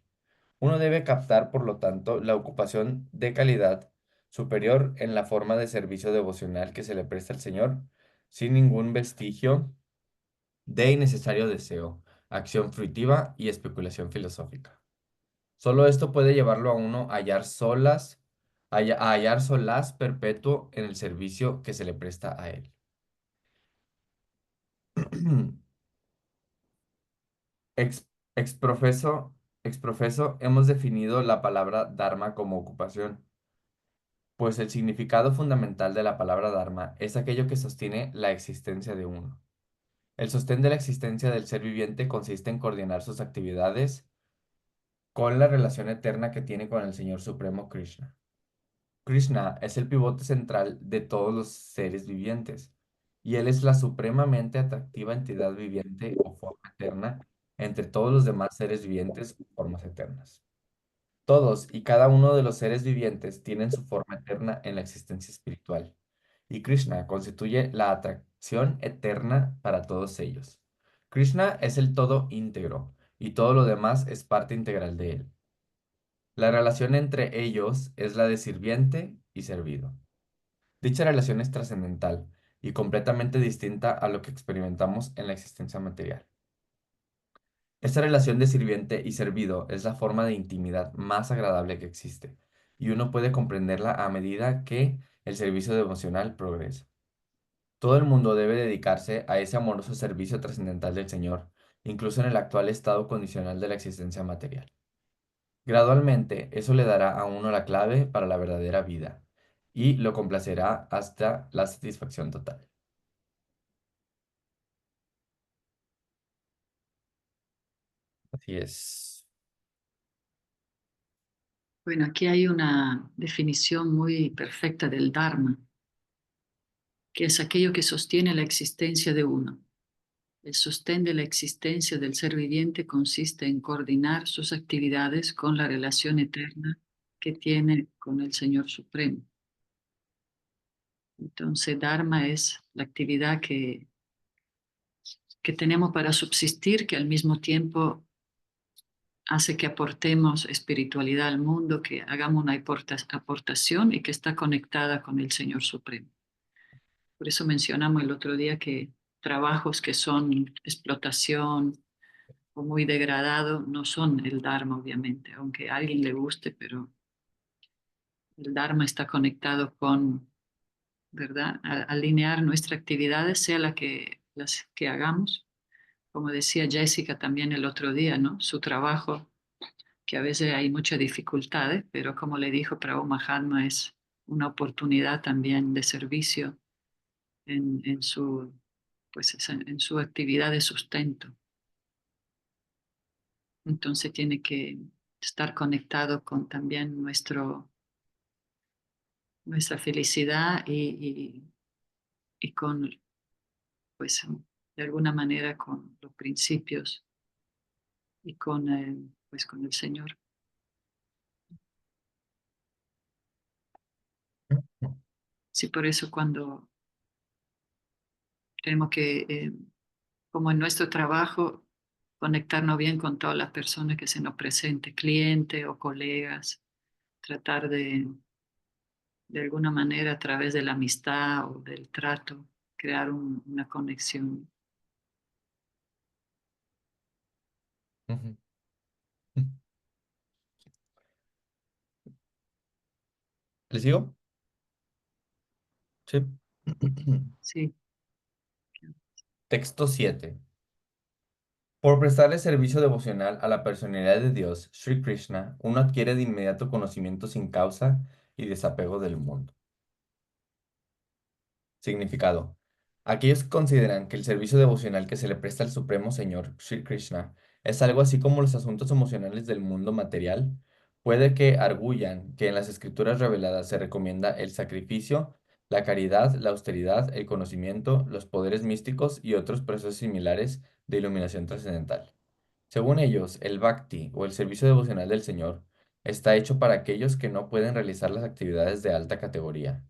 Speaker 2: Uno debe captar, por lo tanto, la ocupación de calidad superior en la forma de servicio devocional que se le presta al Señor, sin ningún vestigio de innecesario deseo, acción fruitiva y especulación filosófica. Solo esto puede llevarlo a uno a hallar solaz perpetuo en el servicio que se le presta a él. Ex, exprofeso, hemos definido la palabra Dharma como ocupación, pues el significado fundamental de la palabra Dharma es aquello que sostiene la existencia de uno. El sostén de la existencia del ser viviente consiste en coordinar sus actividades con la relación eterna que tiene con el Señor Supremo Krishna. Krishna es el pivote central de todos los seres vivientes, y Él es la supremamente atractiva entidad viviente o forma eterna entre todos los demás seres vivientes o formas eternas. Todos y cada uno de los seres vivientes tienen su forma eterna en la existencia espiritual, y Krishna constituye la atracción eterna para todos ellos. Krishna es el todo íntegro, y todo lo demás es parte integral de él. La relación entre ellos es la de sirviente y servido. Dicha relación es trascendental y completamente distinta a lo que experimentamos en la existencia material. Esta relación de sirviente y servido es la forma de intimidad más agradable que existe, y uno puede comprenderla a medida que el servicio devocional progresa. Todo el mundo debe dedicarse a ese amoroso servicio trascendental del Señor, incluso en el actual estado condicional de la existencia material. Gradualmente, eso le dará a uno la clave para la verdadera vida y lo complacerá hasta la satisfacción total. Así es.
Speaker 1: Bueno, aquí hay una definición muy perfecta del Dharma, que es aquello que sostiene la existencia de uno. El sostén de la existencia del ser viviente consiste en coordinar sus actividades con la relación eterna que tiene con el Señor Supremo. Entonces, Dharma es la actividad que tenemos para subsistir, que al mismo tiempo hace que aportemos espiritualidad al mundo, que hagamos una aportación y que está conectada con el Señor Supremo. Por eso mencionamos el otro día que trabajos que son explotación o muy degradado no son el Dharma, obviamente, aunque a alguien le guste, pero el Dharma está conectado con, ¿verdad? Alinear nuestras actividades, sea las que hagamos. Como decía Jessica también el otro día, ¿no? Su trabajo, que a veces hay muchas dificultades, pero como le dijo Prabhu Mahatma, es una oportunidad también de servicio en su, pues, en su actividad de sustento. Entonces tiene que estar conectado con también nuestra felicidad y con, pues, de alguna manera con los principios y pues, con el Señor. Sí, por eso cuando tenemos que, como en nuestro trabajo, conectarnos bien con todas las personas que se nos presenten, clientes o colegas, tratar de alguna manera a través de la amistad o del trato, crear una conexión.
Speaker 2: Ujú. ¿Le sigo? Sí.
Speaker 1: Sí,
Speaker 2: Texto 7. Por prestarle servicio devocional a la personalidad de Dios, Sri Krishna, uno adquiere de inmediato conocimiento sin causa y desapego del mundo. Significado. Aquellos que consideran que el servicio devocional que se le presta al Supremo Señor, Sri Krishna, es algo así como los asuntos emocionales del mundo material, puede que arguyan que en las escrituras reveladas se recomienda el sacrificio, la caridad, la austeridad, el conocimiento, los poderes místicos y otros procesos similares de iluminación trascendental. Según ellos, el bhakti o el servicio devocional del Señor está hecho para aquellos que no pueden realizar las actividades de alta categoría.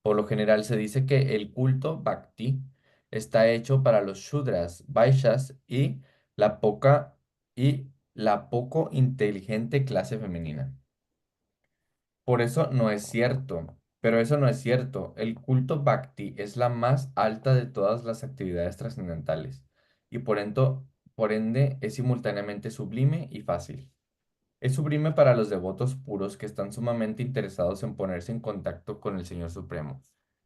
Speaker 2: Por lo general se dice que el culto bhakti está hecho para los shudras, vaishyas y la poco inteligente clase femenina. Por eso no es cierto, pero eso no es cierto. El culto bhakti es la más alta de todas las actividades trascendentales y por ende es simultáneamente sublime y fácil. Es sublime para los devotos puros que están sumamente interesados en ponerse en contacto con el Señor Supremo.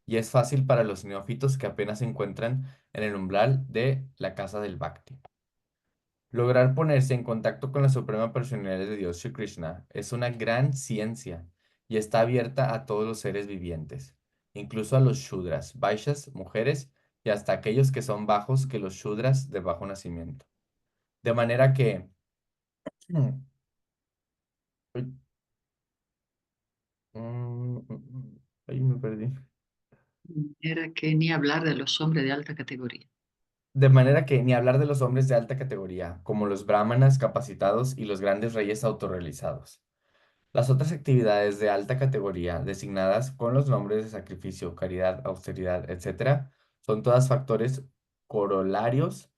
Speaker 2: Y es fácil para los neófitos que apenas se encuentran en el umbral de la casa del Bhakti. Lograr ponerse en contacto con la Suprema Personalidad de Dios, Sri Krishna, es una gran ciencia y está abierta a todos los seres vivientes, incluso a los Shudras, Vaishyas, mujeres y hasta aquellos que son bajos que los Shudras de bajo nacimiento. De manera que... Ahí me perdí.
Speaker 1: era que ni hablar de los hombres de alta categoría.
Speaker 2: De manera que ni hablar de los hombres de alta categoría, como los brahmanas capacitados y los grandes reyes autorrealizados. Las otras actividades de alta categoría, designadas con los nombres de sacrificio, caridad, austeridad, etc., son todas factores corolarios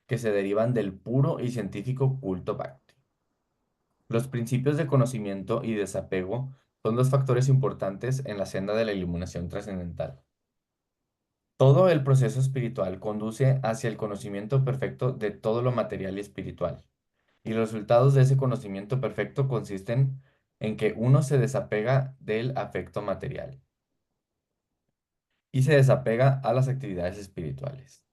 Speaker 2: que se derivan del puro y científico culto bhakti. Los principios de conocimiento y desapego son dos factores importantes en la senda de la iluminación trascendental. Todo el proceso espiritual conduce hacia el conocimiento perfecto de todo lo material y espiritual. Y los resultados de ese conocimiento perfecto consisten en que uno se desapega del afecto material y se desapega a las actividades espirituales.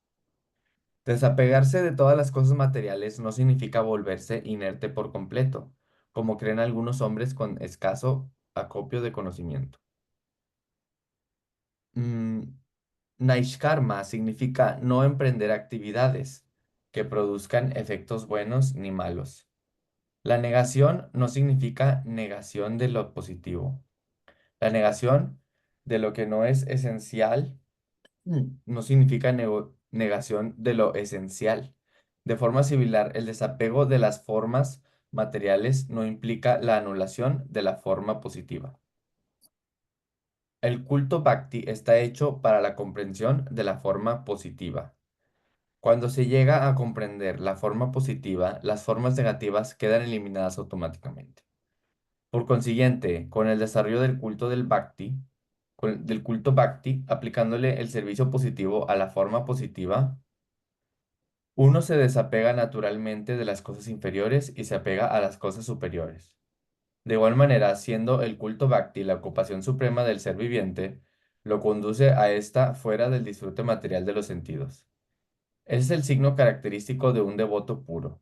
Speaker 2: Desapegarse de todas las cosas materiales no significa volverse inerte por completo, como creen algunos hombres con escaso acopio de conocimiento. Mm, Naishkarma significa no emprender actividades, que produzcan efectos buenos ni malos. La negación no significa negación de lo positivo. La negación de lo que no es esencial no significa negación de lo esencial. De forma similar, el desapego de las formas materiales no implica la anulación de la forma positiva. El culto bhakti está hecho para la comprensión de la forma positiva. Cuando se llega a comprender la forma positiva, las formas negativas quedan eliminadas automáticamente. Por consiguiente, con el desarrollo del culto del bhakti, del culto bhakti, aplicándole el servicio positivo a la forma positiva, uno se desapega naturalmente de las cosas inferiores y se apega a las cosas superiores. De igual manera, siendo el culto bhakti la ocupación suprema del ser viviente, lo conduce a esta fuera del disfrute material de los sentidos. Ese es el signo característico de un devoto puro.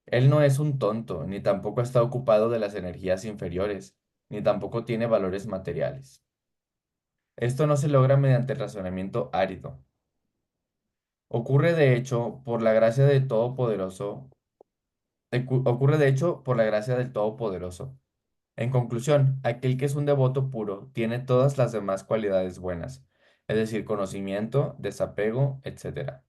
Speaker 2: Él no es un tonto, ni tampoco está ocupado de las energías inferiores, ni tampoco tiene valores materiales. Esto no se logra mediante el razonamiento árido. Ocurre de hecho por la gracia del Todopoderoso. Ocurre de hecho por la gracia del Todopoderoso. En conclusión, aquel que es un devoto puro tiene todas las demás cualidades buenas, es decir, conocimiento, desapego, etc.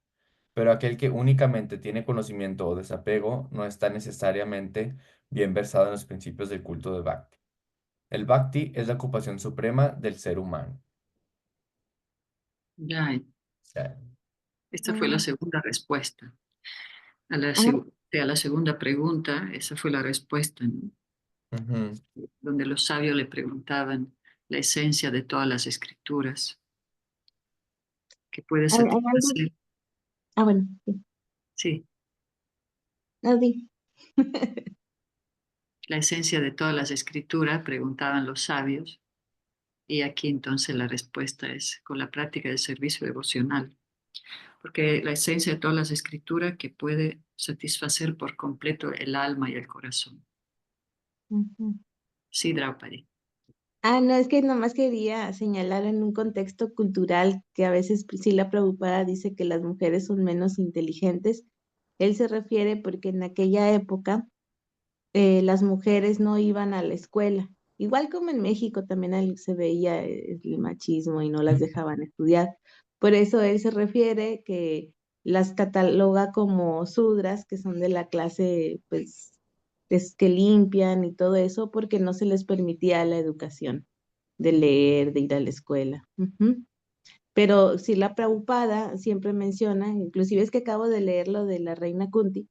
Speaker 2: Pero aquel que únicamente tiene conocimiento o desapego no está necesariamente bien versado en los principios del culto de Bhakti. El Bhakti es la ocupación suprema del ser humano.
Speaker 1: Ya,
Speaker 2: O sea,
Speaker 1: esta fue la segunda respuesta. A la, a la segunda pregunta, esa fue la respuesta, ¿no?
Speaker 2: ujú.
Speaker 1: Donde los sabios le preguntaban la esencia de todas las escrituras, que puede
Speaker 6: Hay algo.
Speaker 1: satisfacer.
Speaker 6: Bueno, sí.
Speaker 1: Sí,
Speaker 6: No, di.
Speaker 1: la esencia de todas las escrituras, preguntaban los sabios, y aquí entonces la respuesta es con la práctica del servicio devocional, porque la esencia de todas las escrituras que puede satisfacer por completo el alma y el corazón.
Speaker 6: Ujú.
Speaker 1: Sí, Draupadi.
Speaker 6: No, es que nomás quería señalar en un contexto cultural que a veces Srila Prabhupada dice que las mujeres son menos inteligentes. Él se refiere porque en aquella época las mujeres no iban a la escuela. Igual como en México también se veía el machismo y no las dejaban estudiar. Por eso él se refiere que las cataloga como sudras, que son de la clase, pues, que limpian y todo eso, porque no se les permitía la educación de leer, de ir a la escuela. Ujú. Pero sí, la Prabhupada siempre menciona, inclusive es que acabo de leer lo de la reina Kunti,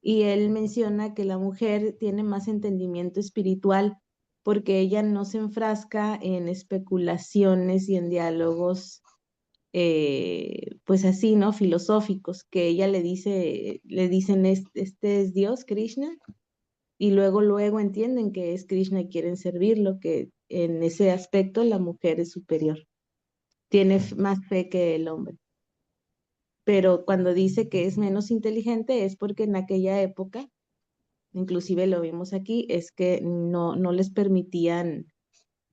Speaker 6: y él menciona que la mujer tiene más entendimiento espiritual porque ella no se enfrasca en especulaciones y en diálogos, pues así, ¿no? Filosóficos, que ella le dicen, este es Dios, Krishna, y luego entienden que es Krishna y quieren servirlo, que en ese aspecto la mujer es superior, tiene más fe que el hombre. Pero cuando dice que es menos inteligente es porque en aquella época, inclusive lo vimos aquí, es que no les permitían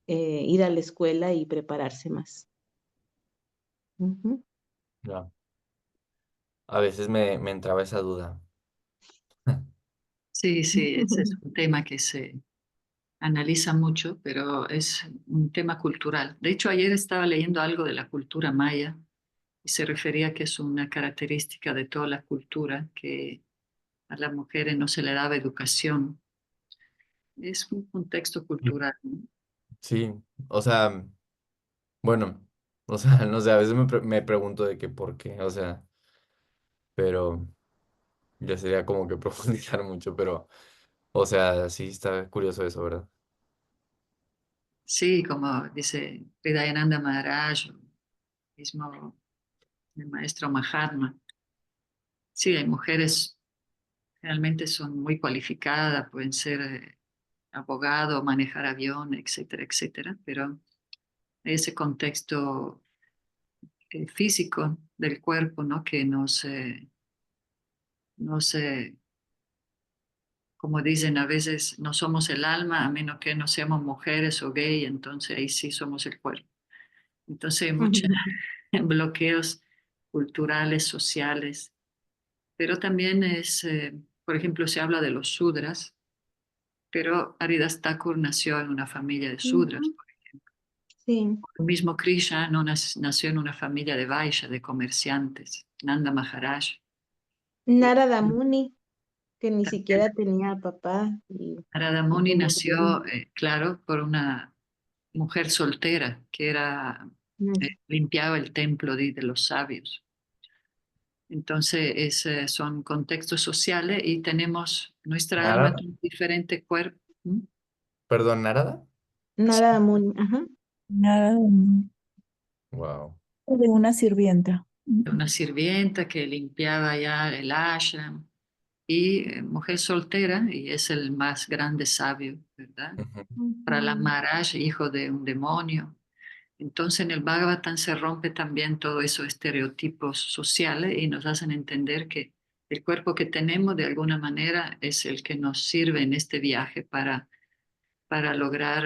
Speaker 6: ir a la escuela y prepararse más. Ujú.
Speaker 2: Ya. A veces me entraba esa duda.
Speaker 1: Sí, sí, ese es un tema que se analiza mucho, pero es un tema cultural. De hecho, ayer estaba leyendo algo de la cultura maya y se refería que es una característica de toda la cultura que a las mujeres no se le daba educación. Es un contexto cultural, ¿no?
Speaker 2: Sí, o sea, bueno, o sea, no sé, a veces me pregunto de qué por qué, o sea, pero ya sería como que profundizar mucho, pero, o sea, sí está curioso eso, ¿verdad?
Speaker 1: Sí, como dice Hridayananda Maharaj, mismo el maestro Mahatma. Sí, hay mujeres realmente son muy cualificadas, pueden ser abogado, manejar avión, etcétera, etcétera, pero ese contexto físico del cuerpo, ¿no? Que no se, como dicen a veces, no somos el alma, a menos que no seamos mujeres o gay, entonces ahí sí somos el cuerpo. Entonces hay muchos bloqueos culturales, sociales, pero también por ejemplo, se habla de los Sudras, pero Haridas Thakur nació en una familia de Sudras.
Speaker 6: Ujú. Sí.
Speaker 1: El mismo Krishna no nació en una familia de Vaishya, de comerciantes, Nanda Maharaj.
Speaker 6: Narada Muni, que ni
Speaker 1: También
Speaker 6: siquiera tenía papá.
Speaker 1: Narada
Speaker 6: Y
Speaker 1: Muni
Speaker 6: como
Speaker 1: nació, claro, por una mujer soltera que era,
Speaker 6: que-
Speaker 1: limpiaba el templo de los sabios. Entonces, son contextos sociales y tenemos nuestra alma
Speaker 2: ¿Narada?
Speaker 1: en un diferente cuerpo. ¿Mm?
Speaker 2: ¿Perdón, Narada?
Speaker 6: Narada Muni, ajá.
Speaker 7: Nada
Speaker 2: Wow.
Speaker 7: de una sirvienta.
Speaker 1: Una sirvienta que limpiaba ya el ashram y mujer soltera y es el más grande sabio, ¿verdad? Para la
Speaker 6: Ujú.
Speaker 1: Maharaj, hijo de un demonio. Entonces en el Bhagavatam se rompe también todos esos estereotipos sociales y nos hacen entender que el cuerpo que tenemos de alguna manera es el que nos sirve en este viaje para lograr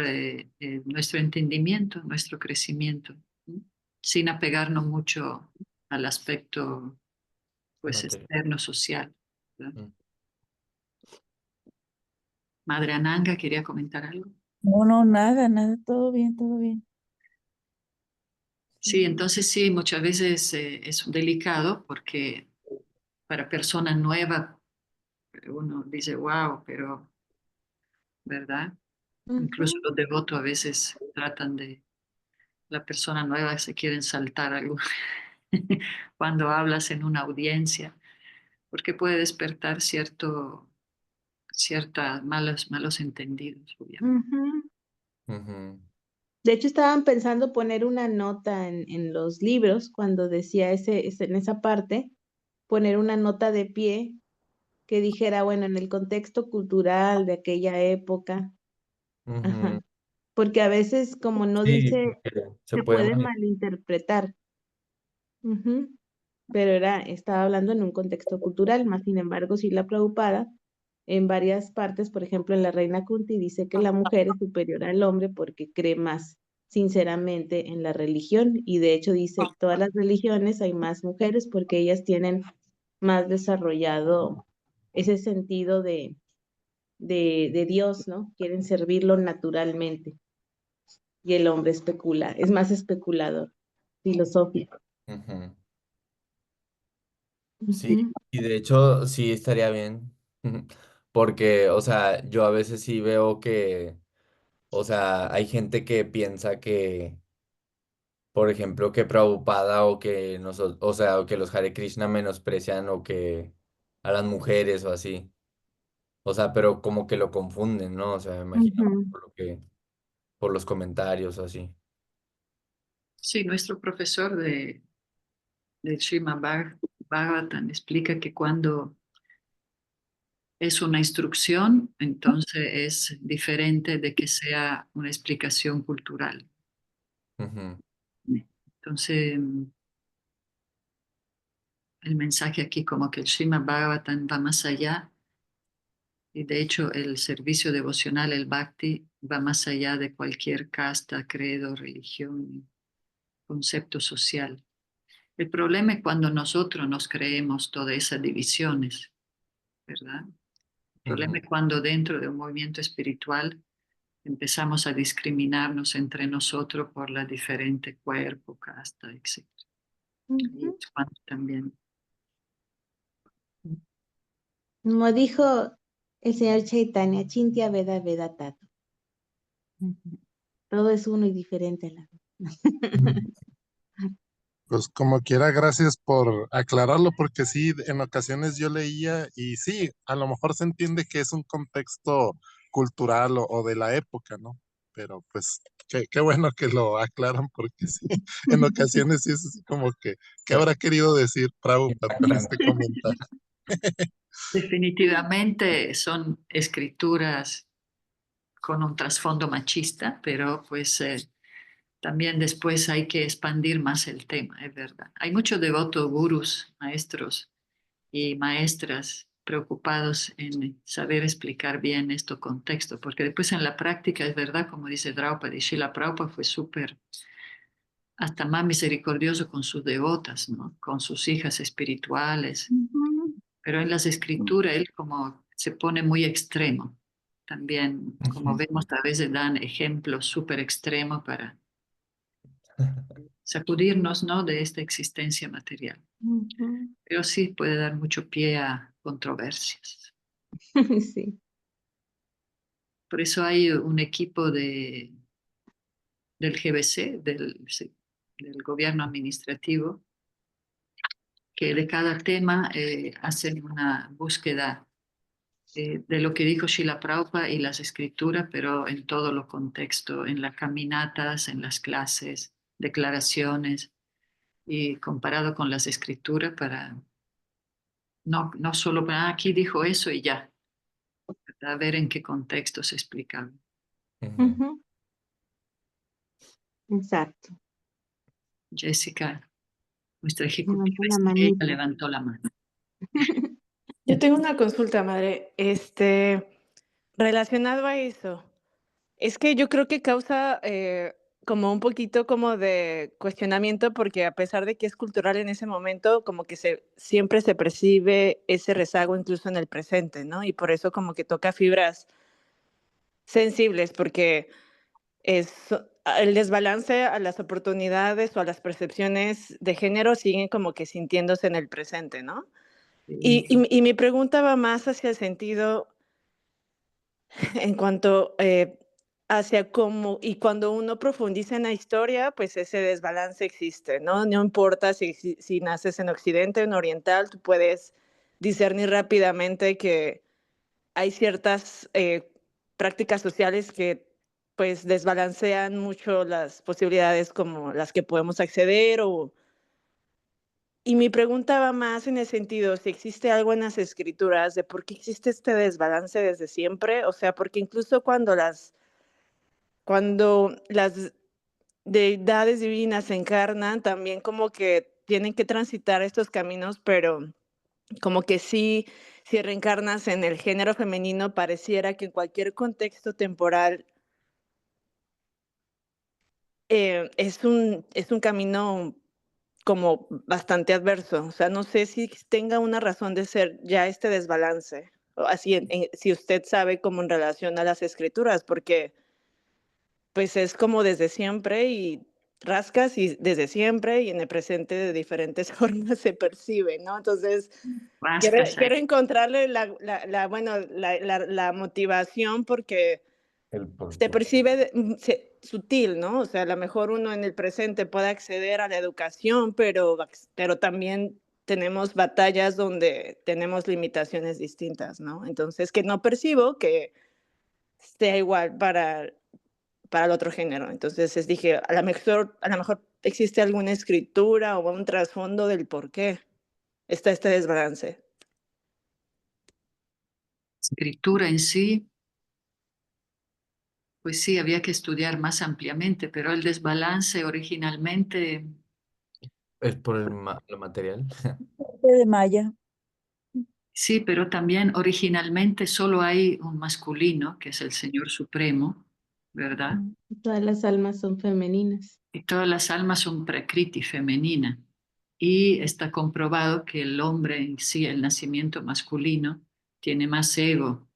Speaker 1: nuestro entendimiento, nuestro crecimiento, ¿sí? Sin apegarnos mucho al aspecto pues
Speaker 2: Material.
Speaker 1: externo social, ¿verdad?
Speaker 2: Mm.
Speaker 1: Madre Ananga quería comentar algo.
Speaker 7: No, no, nada, nada, todo bien, todo bien.
Speaker 1: Sí, entonces sí, muchas veces es delicado porque para personas nuevas uno dice, wow, pero, ¿verdad? Incluso
Speaker 6: Ujú.
Speaker 1: los devotos a veces tratan de, la persona nueva se quieren saltar algo cuando hablas en una audiencia, porque puede despertar cierta malos entendidos, obviamente.
Speaker 6: Ujú.
Speaker 2: Ujú.
Speaker 6: De hecho, estaban pensando poner una nota en los libros cuando decía en esa parte, poner una nota de pie que dijera, bueno, en el contexto cultural de aquella época, ajá,
Speaker 2: Ujú.
Speaker 6: porque a veces como no
Speaker 2: Sí,
Speaker 6: dice,
Speaker 2: porque se
Speaker 6: se
Speaker 2: puede
Speaker 6: puede
Speaker 2: mal.
Speaker 6: malinterpretar, ujú. Pero estaba hablando en un contexto cultural, más sin embargo, sí la Prabhupada en varias partes, por ejemplo, en la Reina Kunti dice que la mujer es superior al hombre porque cree más sinceramente en la religión y de hecho dice, todas las religiones hay más mujeres porque ellas tienen más desarrollado ese sentido de Dios, ¿no? Quieren servirlo naturalmente y el hombre especula, es más especulador, filosófico.
Speaker 2: Ujú. Sí,
Speaker 6: Ujú,
Speaker 2: y de hecho sí estaría bien, porque, o sea, yo a veces sí veo que, o sea, hay gente que piensa que, por ejemplo, que Prabhupada o que nosotros, o sea, o que los Hare Krishna menosprecian o que a las mujeres o así, o sea, pero como que lo confunden, ¿no? O sea, me imagino
Speaker 6: ujú,
Speaker 2: por lo que, por los comentarios o así.
Speaker 1: Sí, nuestro profesor del Bhagavatam explica que cuando es una instrucción, entonces es diferente de que sea una explicación cultural.
Speaker 2: Ujú.
Speaker 1: Entonces, el mensaje aquí como que el Srimad Bhagavatam va más allá y de hecho el servicio devocional, el Bhakti, va más allá de cualquier casta, credo, religión, concepto social. El problema es cuando nosotros nos creemos todas esas divisiones, ¿verdad? El problema
Speaker 2: Ujú.
Speaker 1: es cuando dentro de un movimiento espiritual empezamos a discriminarnos entre nosotros por la diferente cuerpo, casta, etc. Y
Speaker 6: ujú.
Speaker 1: es cuando también.
Speaker 6: Como dijo el señor Chaitanya, Chintya Veda Veda Tato. Todo es uno y diferente a la vez.
Speaker 3: Pues como quiera, gracias por aclararlo, porque sí, en ocasiones yo leía y sí, a lo mejor se entiende que es un contexto cultural o de la época, ¿no? Pero pues qué bueno que lo aclaran, porque sí, en ocasiones sí es así como que, ¿qué habrá querido decir Prabhupada con este
Speaker 2: Impactante.
Speaker 3: comentario?
Speaker 1: Definitivamente son escrituras con un trasfondo machista, pero pues también después hay que expandir más el tema, es verdad. Hay muchos devotos, gurús, maestros y maestras preocupados en saber explicar bien estos contextos, porque después en la práctica es verdad, como dice Draupadi, Srila Prabhupada fue súper, hasta más misericordioso con sus devotas, ¿no? Con sus hijas espirituales.
Speaker 6: Ujú.
Speaker 1: Pero en las escrituras él como se pone muy extremo. También, como vemos, a veces dan ejemplos súper extremos para sacudirnos, ¿no?, de esta existencia material.
Speaker 6: Ujú.
Speaker 1: Pero sí puede dar mucho pie a controversias.
Speaker 6: Sí.
Speaker 1: Por eso hay un equipo del GBC, del gobierno administrativo, que de cada tema hacen una búsqueda de lo que dijo Srila Prabhupada y las escrituras, pero en todos los contextos, en las caminatas, en las clases, declaraciones, y comparado con las escrituras para no solo para aquí dijo eso y ya, para ver en qué contexto se explicaba.
Speaker 2: Ujú.
Speaker 6: Ujú. Exacto.
Speaker 1: Jessica, nuestra
Speaker 6: Levantó
Speaker 1: ejecutiva
Speaker 6: la
Speaker 1: estrella,
Speaker 6: manita.
Speaker 1: levantó la mano.
Speaker 8: Yo tengo una consulta, madre. Relacionado a eso, es que yo creo que causa como un poquito como de cuestionamiento porque a pesar de que es cultural en ese momento, como que siempre se percibe ese rezago incluso en el presente, ¿no? Y por eso como que toca fibras sensibles porque el desbalance a las oportunidades o a las percepciones de género siguen como que sintiéndose en el presente, ¿no? Y mi pregunta va más hacia el sentido en cuanto hacia cómo, y cuando uno profundiza en la historia, pues ese desbalance existe, ¿no? No importa si naces en Occidente o en Oriental, tú puedes discernir rápidamente que hay ciertas prácticas sociales que pues desbalancean mucho las posibilidades como las que podemos acceder y mi pregunta va más en el sentido, si existe algo en las escrituras de por qué existe este desbalance desde siempre, o sea, porque incluso cuando las deidades divinas se encarnan, también como que tienen que transitar estos caminos, pero como que sí, si reencarnas en el género femenino, pareciera que en cualquier contexto temporal es un camino como bastante adverso. O sea, no sé si tenga una razón de ser ya este desbalance, o así, si usted sabe cómo en relación a las escrituras, porque pues es como desde siempre y rascas y desde siempre y en el presente de diferentes formas se percibe, ¿no? Entonces,
Speaker 1: Rascas ahí.
Speaker 8: quiero encontrarle bueno, la motivación porque
Speaker 2: El por
Speaker 8: se
Speaker 2: qué.
Speaker 8: percibe sutil, ¿no? O sea, a lo mejor uno en el presente puede acceder a la educación, pero también tenemos batallas donde tenemos limitaciones distintas, ¿no? Entonces, que no percibo que sea igual para el otro género. Entonces, dije, a lo mejor existe alguna escritura o un trasfondo del por qué está este desbalance.
Speaker 1: Escritura en sí, pues sí, había que estudiar más ampliamente, pero el desbalance originalmente,
Speaker 2: Es por lo material.
Speaker 7: De Maya.
Speaker 1: sí, pero también originalmente solo hay un masculino, que es el Señor Supremo, ¿verdad?
Speaker 6: Todas las almas son femeninas.
Speaker 1: Y todas las almas son prakriti femenina. Y está comprobado que el hombre en sí, el nacimiento masculino, tiene más ego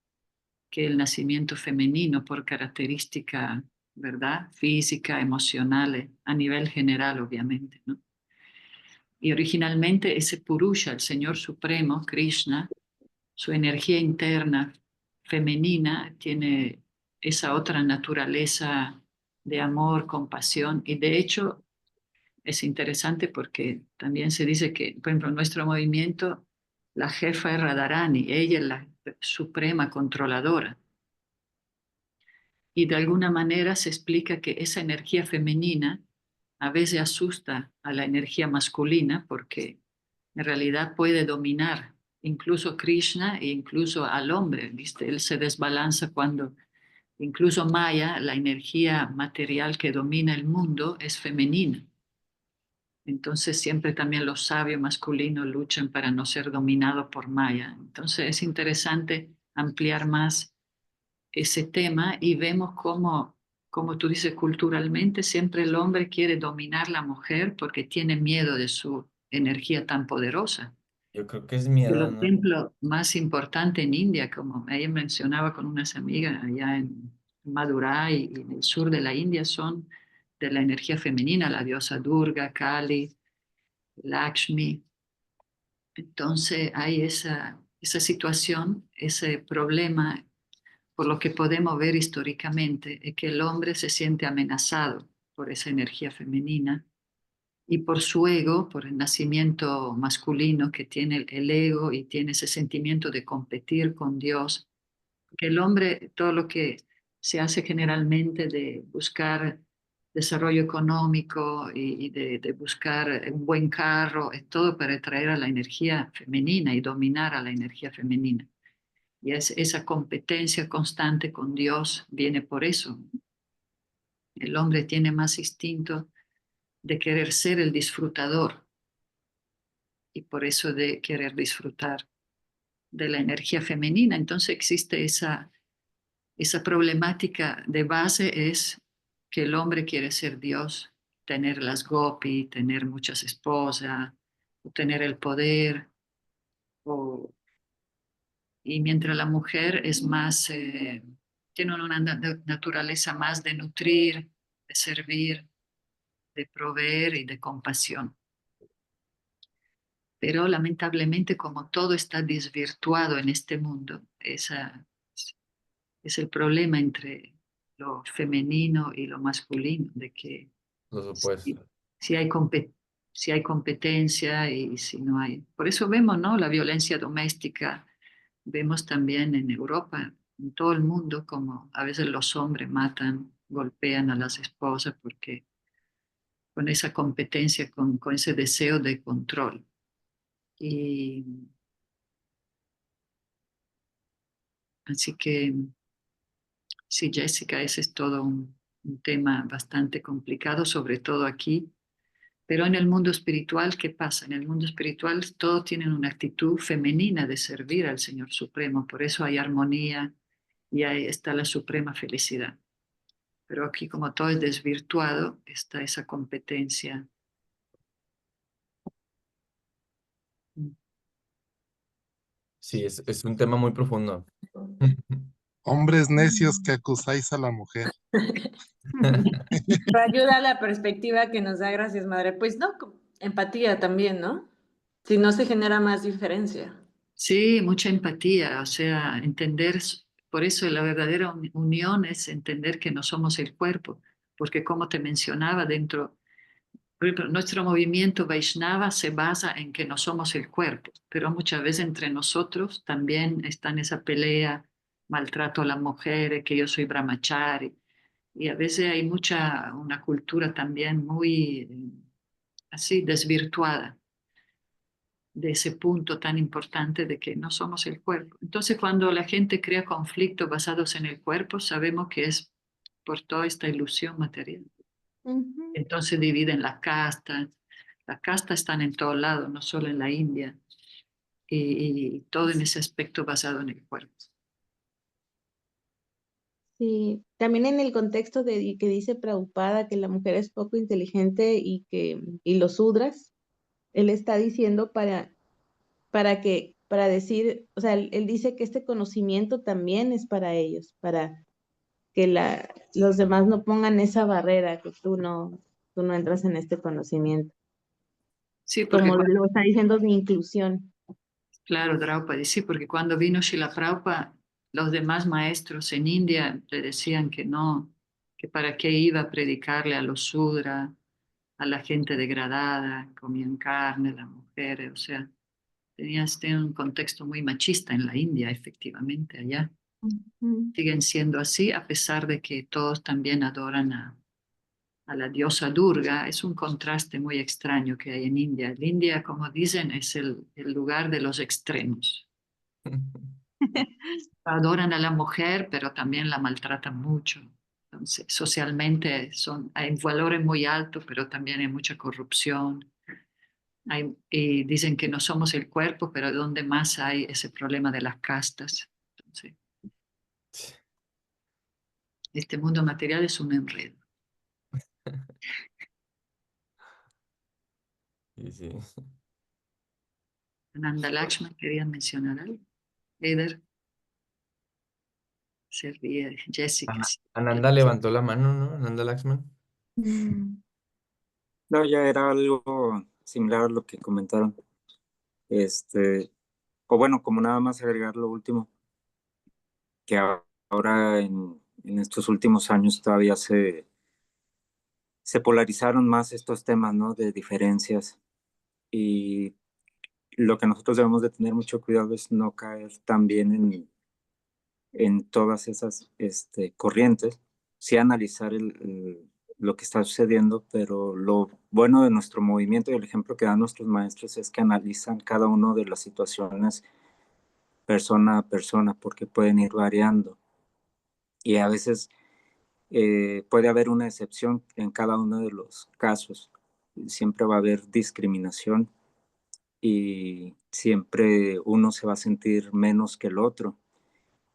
Speaker 1: que el nacimiento femenino por característica, ¿verdad? Física, emocional, a nivel general, obviamente, ¿no? Y originalmente ese Purusha, el Señor Supremo, Krishna, su energía interna femenina tiene esa otra naturaleza de amor, compasión, y de hecho es interesante porque también se dice que, por ejemplo, en nuestro movimiento, la jefa es Radharani, ella es la suprema controladora. Y de alguna manera se explica que esa energía femenina a veces asusta a la energía masculina porque en realidad puede dominar incluso Krishna e incluso al hombre, ¿viste? Él se desbalanza cuando incluso Maya, la energía material que domina el mundo, es femenina. Entonces siempre también los sabios masculinos luchan para no ser dominados por Maya. Entonces es interesante ampliar más ese tema y vemos cómo, como tú dices, culturalmente siempre el hombre quiere dominar la mujer porque tiene miedo de su energía tan poderosa.
Speaker 2: Yo creo que es
Speaker 1: El
Speaker 2: miedo, ¿no?
Speaker 1: templo más importante en India, como ella mencionaba con unas amigas allá en Madurai y en el sur de la India, son de la energía femenina, la diosa Durga, Kali, Lakshmi. Entonces hay esa situación, ese problema, por lo que podemos ver históricamente, es que el hombre se siente amenazado por esa energía femenina y por su ego, por el nacimiento masculino que tiene el ego y tiene ese sentimiento de competir con Dios, que el hombre, todo lo que se hace generalmente de buscar desarrollo económico y de buscar un buen carro, es todo para atraer a la energía femenina y dominar a la energía femenina. Y esa competencia constante con Dios viene por eso. El hombre tiene más instinto de querer ser el disfrutador y por eso de querer disfrutar de la energía femenina. Entonces existe esa problemática de base es que el hombre quiere ser Dios, tener las gopi, tener muchas esposas, o tener el poder, o, y mientras la mujer es más, tiene una naturaleza más de nutrir, de servir, de proveer y de compasión. Pero lamentablemente, como todo está desvirtuado en este mundo, esa es el problema entre lo femenino y lo masculino, de que
Speaker 2: Los
Speaker 1: si,
Speaker 2: opuestos.
Speaker 1: si hay, si hay competencia y si no hay. Por eso vemos, ¿no? La violencia doméstica, vemos también en Europa, en todo el mundo, como a veces los hombres matan, golpean a las esposas porque con esa competencia, con ese deseo de control. Y así que sí, Jessica, ese es todo un tema bastante complicado, sobre todo aquí. Pero en el mundo espiritual, ¿qué pasa? En el mundo espiritual todos tienen una actitud femenina de servir al Señor Supremo, por eso hay armonía y ahí está la suprema felicidad. Pero aquí como todo es desvirtuado, está esa competencia.
Speaker 2: Sí, es un tema muy profundo.
Speaker 3: Hombres necios que acusáis a la mujer.
Speaker 4: Pero ayuda a la perspectiva que nos da, gracias, madre. Pues no, empatía también, ¿no? Si no se genera más diferencia.
Speaker 1: Sí, mucha empatía, o sea, entender, por eso la verdadera unión es entender que no somos el cuerpo, porque como te mencionaba dentro. Por ejemplo, nuestro movimiento Vaishnava se basa en que no somos el cuerpo, pero muchas veces entre nosotros también está en esa pelea, maltrato a las mujeres, que yo soy brahmachari, y a veces hay una cultura también muy así desvirtuada de ese punto tan importante de que no somos el cuerpo. Entonces, cuando la gente crea conflictos basados en el cuerpo, sabemos que es por toda esta ilusión material.
Speaker 6: Ujú.
Speaker 1: Entonces dividen las castas. Las castas están en todos lados, no solo en la India, y todo en ese aspecto basado en el cuerpo.
Speaker 6: Sí, también en el contexto de que dice Prabhupada que la mujer es poco inteligente y los sudras, él está diciendo para decir, o sea, él dice que este conocimiento también es para ellos, para que los demás no pongan esa barrera, que tú no entras en este conocimiento,
Speaker 1: Sí, porque
Speaker 6: como lo está diciendo de inclusión.
Speaker 1: claro, Draupadi, sí, porque cuando vino Srila Prabhupada, los demás maestros en India le decían que no, que para qué iba a predicarle a los sudras, a la gente degradada, comían carne, las mujeres, o sea, tenía un contexto muy machista en la India, efectivamente, allá.
Speaker 6: Ujú.
Speaker 1: Siguen siendo así, a pesar de que todos también adoran a la diosa Durga. Es un contraste muy extraño que hay en India. La India, como dicen, es el lugar de los extremos. Adoran a la mujer, pero también la maltratan mucho. Entonces, socialmente hay valores muy altos, pero también hay mucha corrupción. Y dicen que no somos el cuerpo, pero donde más hay ese problema de las castas. Entonces, este mundo material es un enredo.
Speaker 2: Sí, sí.
Speaker 1: Ananda Lakshman, ¿querían mencionar algo? Eder, se ríe. Jessica, sí.
Speaker 2: Ananda levantó la mano, ¿no? Ananda Lakshman.
Speaker 5: No, ya era algo similar a lo que comentaron. O bueno, como nada más agregar lo último, que ahora en estos últimos años todavía se polarizaron más estos temas, ¿no? De diferencias. Y lo que nosotros debemos de tener mucho cuidado es no caer también en todas esas corrientes, sí analizar lo que está sucediendo, pero lo bueno de nuestro movimiento y el ejemplo que dan nuestros maestros es que analizan cada una de las situaciones persona a persona, porque pueden ir variando. Y a veces puede haber una excepción en cada uno de los casos. Siempre va a haber discriminación y siempre uno se va a sentir menos que el otro,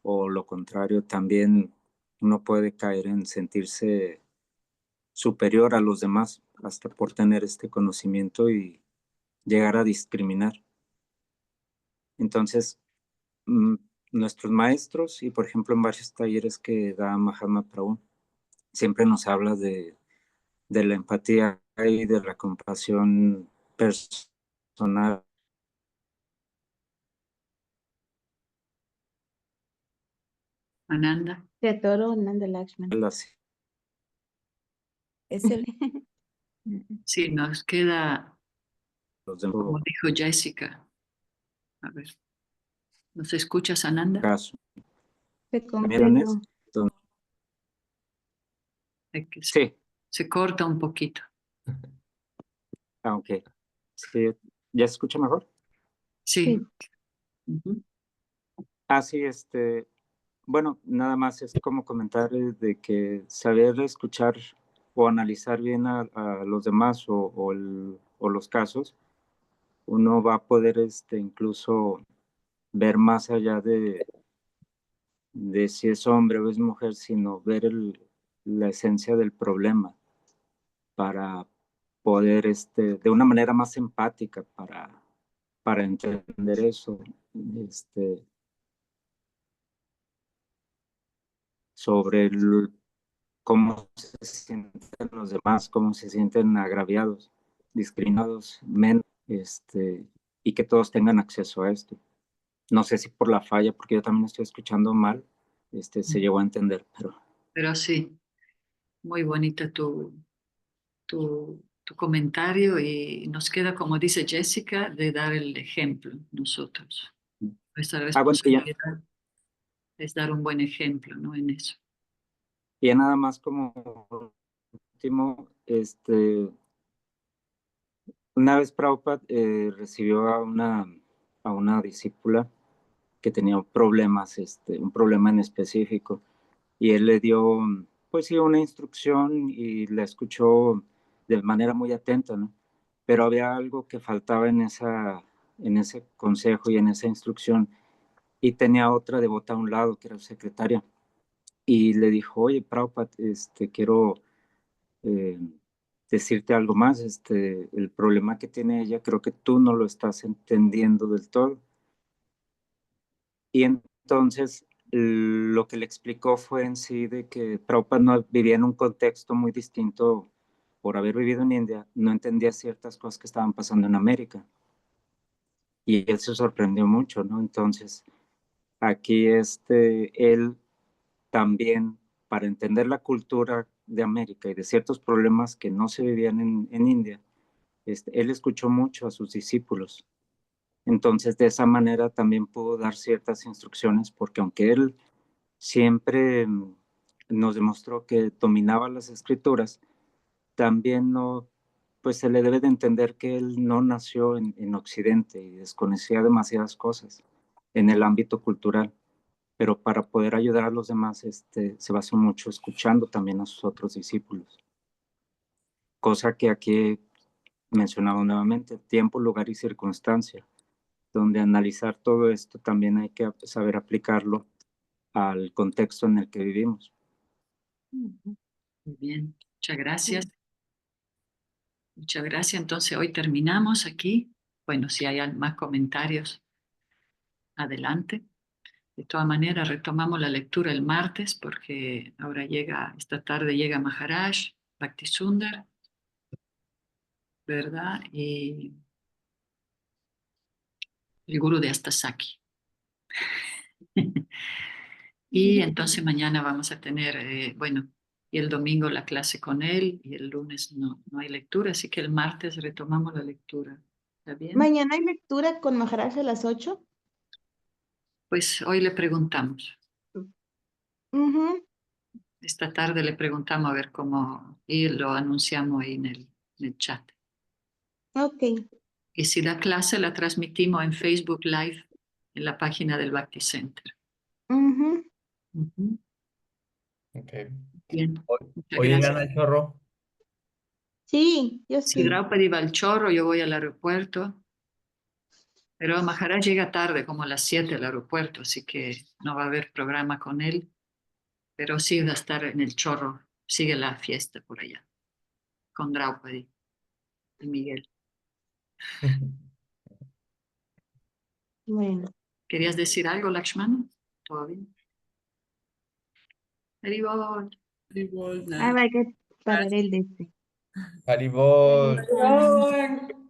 Speaker 5: o lo contrario, también uno puede caer en sentirse superior a los demás hasta por tener este conocimiento y llegar a discriminar. Entonces, mm, nuestros maestros y por ejemplo en varios talleres que da Mahatma Prabhu, siempre nos habla de la empatía y de la compasión personal.
Speaker 1: Ananda.
Speaker 6: Se atoró Ananda Lakshman.
Speaker 5: Así,
Speaker 7: Es el
Speaker 1: Sí, nos queda,
Speaker 5: los demás
Speaker 1: como dijo Jessica. A ver, ¿nos escuchas, Ananda?
Speaker 5: casos.
Speaker 6: Se
Speaker 5: También
Speaker 6: congeló.
Speaker 5: Sí,
Speaker 1: Se corta un poquito.
Speaker 5: aunque sí, ¿ya se escucha mejor?
Speaker 1: Sí.
Speaker 6: Sí.
Speaker 1: Ujú.
Speaker 5: Sí, bueno, nada más es como comentar de que saber escuchar o analizar bien a los demás o los casos, uno va a poder incluso ver más allá de si es hombre o es mujer, sino ver la esencia del problema para poder, de una manera más empática, para entender eso, sobre cómo se sienten los demás, cómo se sienten agraviados, discriminados, menos, y que todos tengan acceso a esto. No sé si por la falla, porque yo también estoy escuchando mal, se llegó a entender,
Speaker 1: Pero sí, muy bonita tu comentario y nos queda, como dice Jessica, de dar el ejemplo nosotros. Nuestra
Speaker 5: bueno,
Speaker 1: responsabilidad es dar un buen ejemplo, ¿no? En eso.
Speaker 5: y ya nada más como último, una vez Prabhupada recibió a una discípula que tenía problemas, un problema en específico, y él le dio, pues sí, una instrucción y la escuchó de manera muy atenta, ¿no? Pero había algo que faltaba en ese consejo y en esa instrucción, y tenía otra devota a un lado, que era su secretaria, y le dijo, oye, Prabhupada, quiero decirte algo más, el problema que tiene ella, creo que tú no lo estás entendiendo del todo. Y entonces lo que le explicó fue en sí de que Prabhupada no vivía en un contexto muy distinto por haber vivido en India, no entendía ciertas cosas que estaban pasando en América. Y él se sorprendió mucho, ¿no? Entonces, aquí él también, para entender la cultura de América y de ciertos problemas que no se vivían en India, él escuchó mucho a sus discípulos. Entonces, de esa manera también pudo dar ciertas instrucciones, porque aunque él siempre nos demostró que dominaba las escrituras, también no, pues se le debe de entender que él no nació en Occidente y desconocía demasiadas cosas en el ámbito cultural, pero para poder ayudar a los demás, se basó mucho escuchando también a sus otros discípulos, cosa que aquí mencionaba nuevamente, tiempo, lugar y circunstancia, donde analizar todo esto también hay que saber aplicarlo al contexto en el que vivimos.
Speaker 1: Muy bien, muchas gracias. Muchas gracias. Entonces, hoy terminamos aquí. bueno, si hay más comentarios, adelante. De todas maneras, retomamos la lectura el martes porque ahora esta tarde llega Maharaj, Bhaktisundar, ¿verdad? Y el gurú de Astasaki. Y entonces mañana vamos a tener, bueno, y el domingo la clase con él y el lunes no hay lectura, así que el martes retomamos la lectura. ¿Está bien?
Speaker 6: Mañana hay lectura con Maharaj a las 8.
Speaker 1: Pues hoy le preguntamos.
Speaker 6: Ujú,
Speaker 1: Esta tarde le preguntamos a ver cómo, y lo anunciamos ahí en el chat.
Speaker 6: ok.
Speaker 1: Y si la clase la transmitimos en Facebook Live en la página del Bhakti Center.
Speaker 6: Ujú.
Speaker 1: Ujú.
Speaker 2: Ok.
Speaker 1: Bien,
Speaker 2: Hoy,
Speaker 1: muchas
Speaker 2: hoy irán
Speaker 1: gracias.
Speaker 2: al chorro.
Speaker 6: Sí, yo
Speaker 1: Si
Speaker 6: sí.
Speaker 1: Draupadi va al chorro, yo voy al aeropuerto. Pero Maharaj llega tarde, como a las 7 al aeropuerto, así que no va a haber programa con él. Pero sí va a estar en el chorro. Sigue la fiesta por allá, con Draupadi y Miguel.
Speaker 6: Bueno,
Speaker 1: ¿Querías decir algo, Lakshman? ¿Todo bien? Haribol.
Speaker 6: ahora hay que parar el de este.
Speaker 2: Haribol.
Speaker 9: Bye.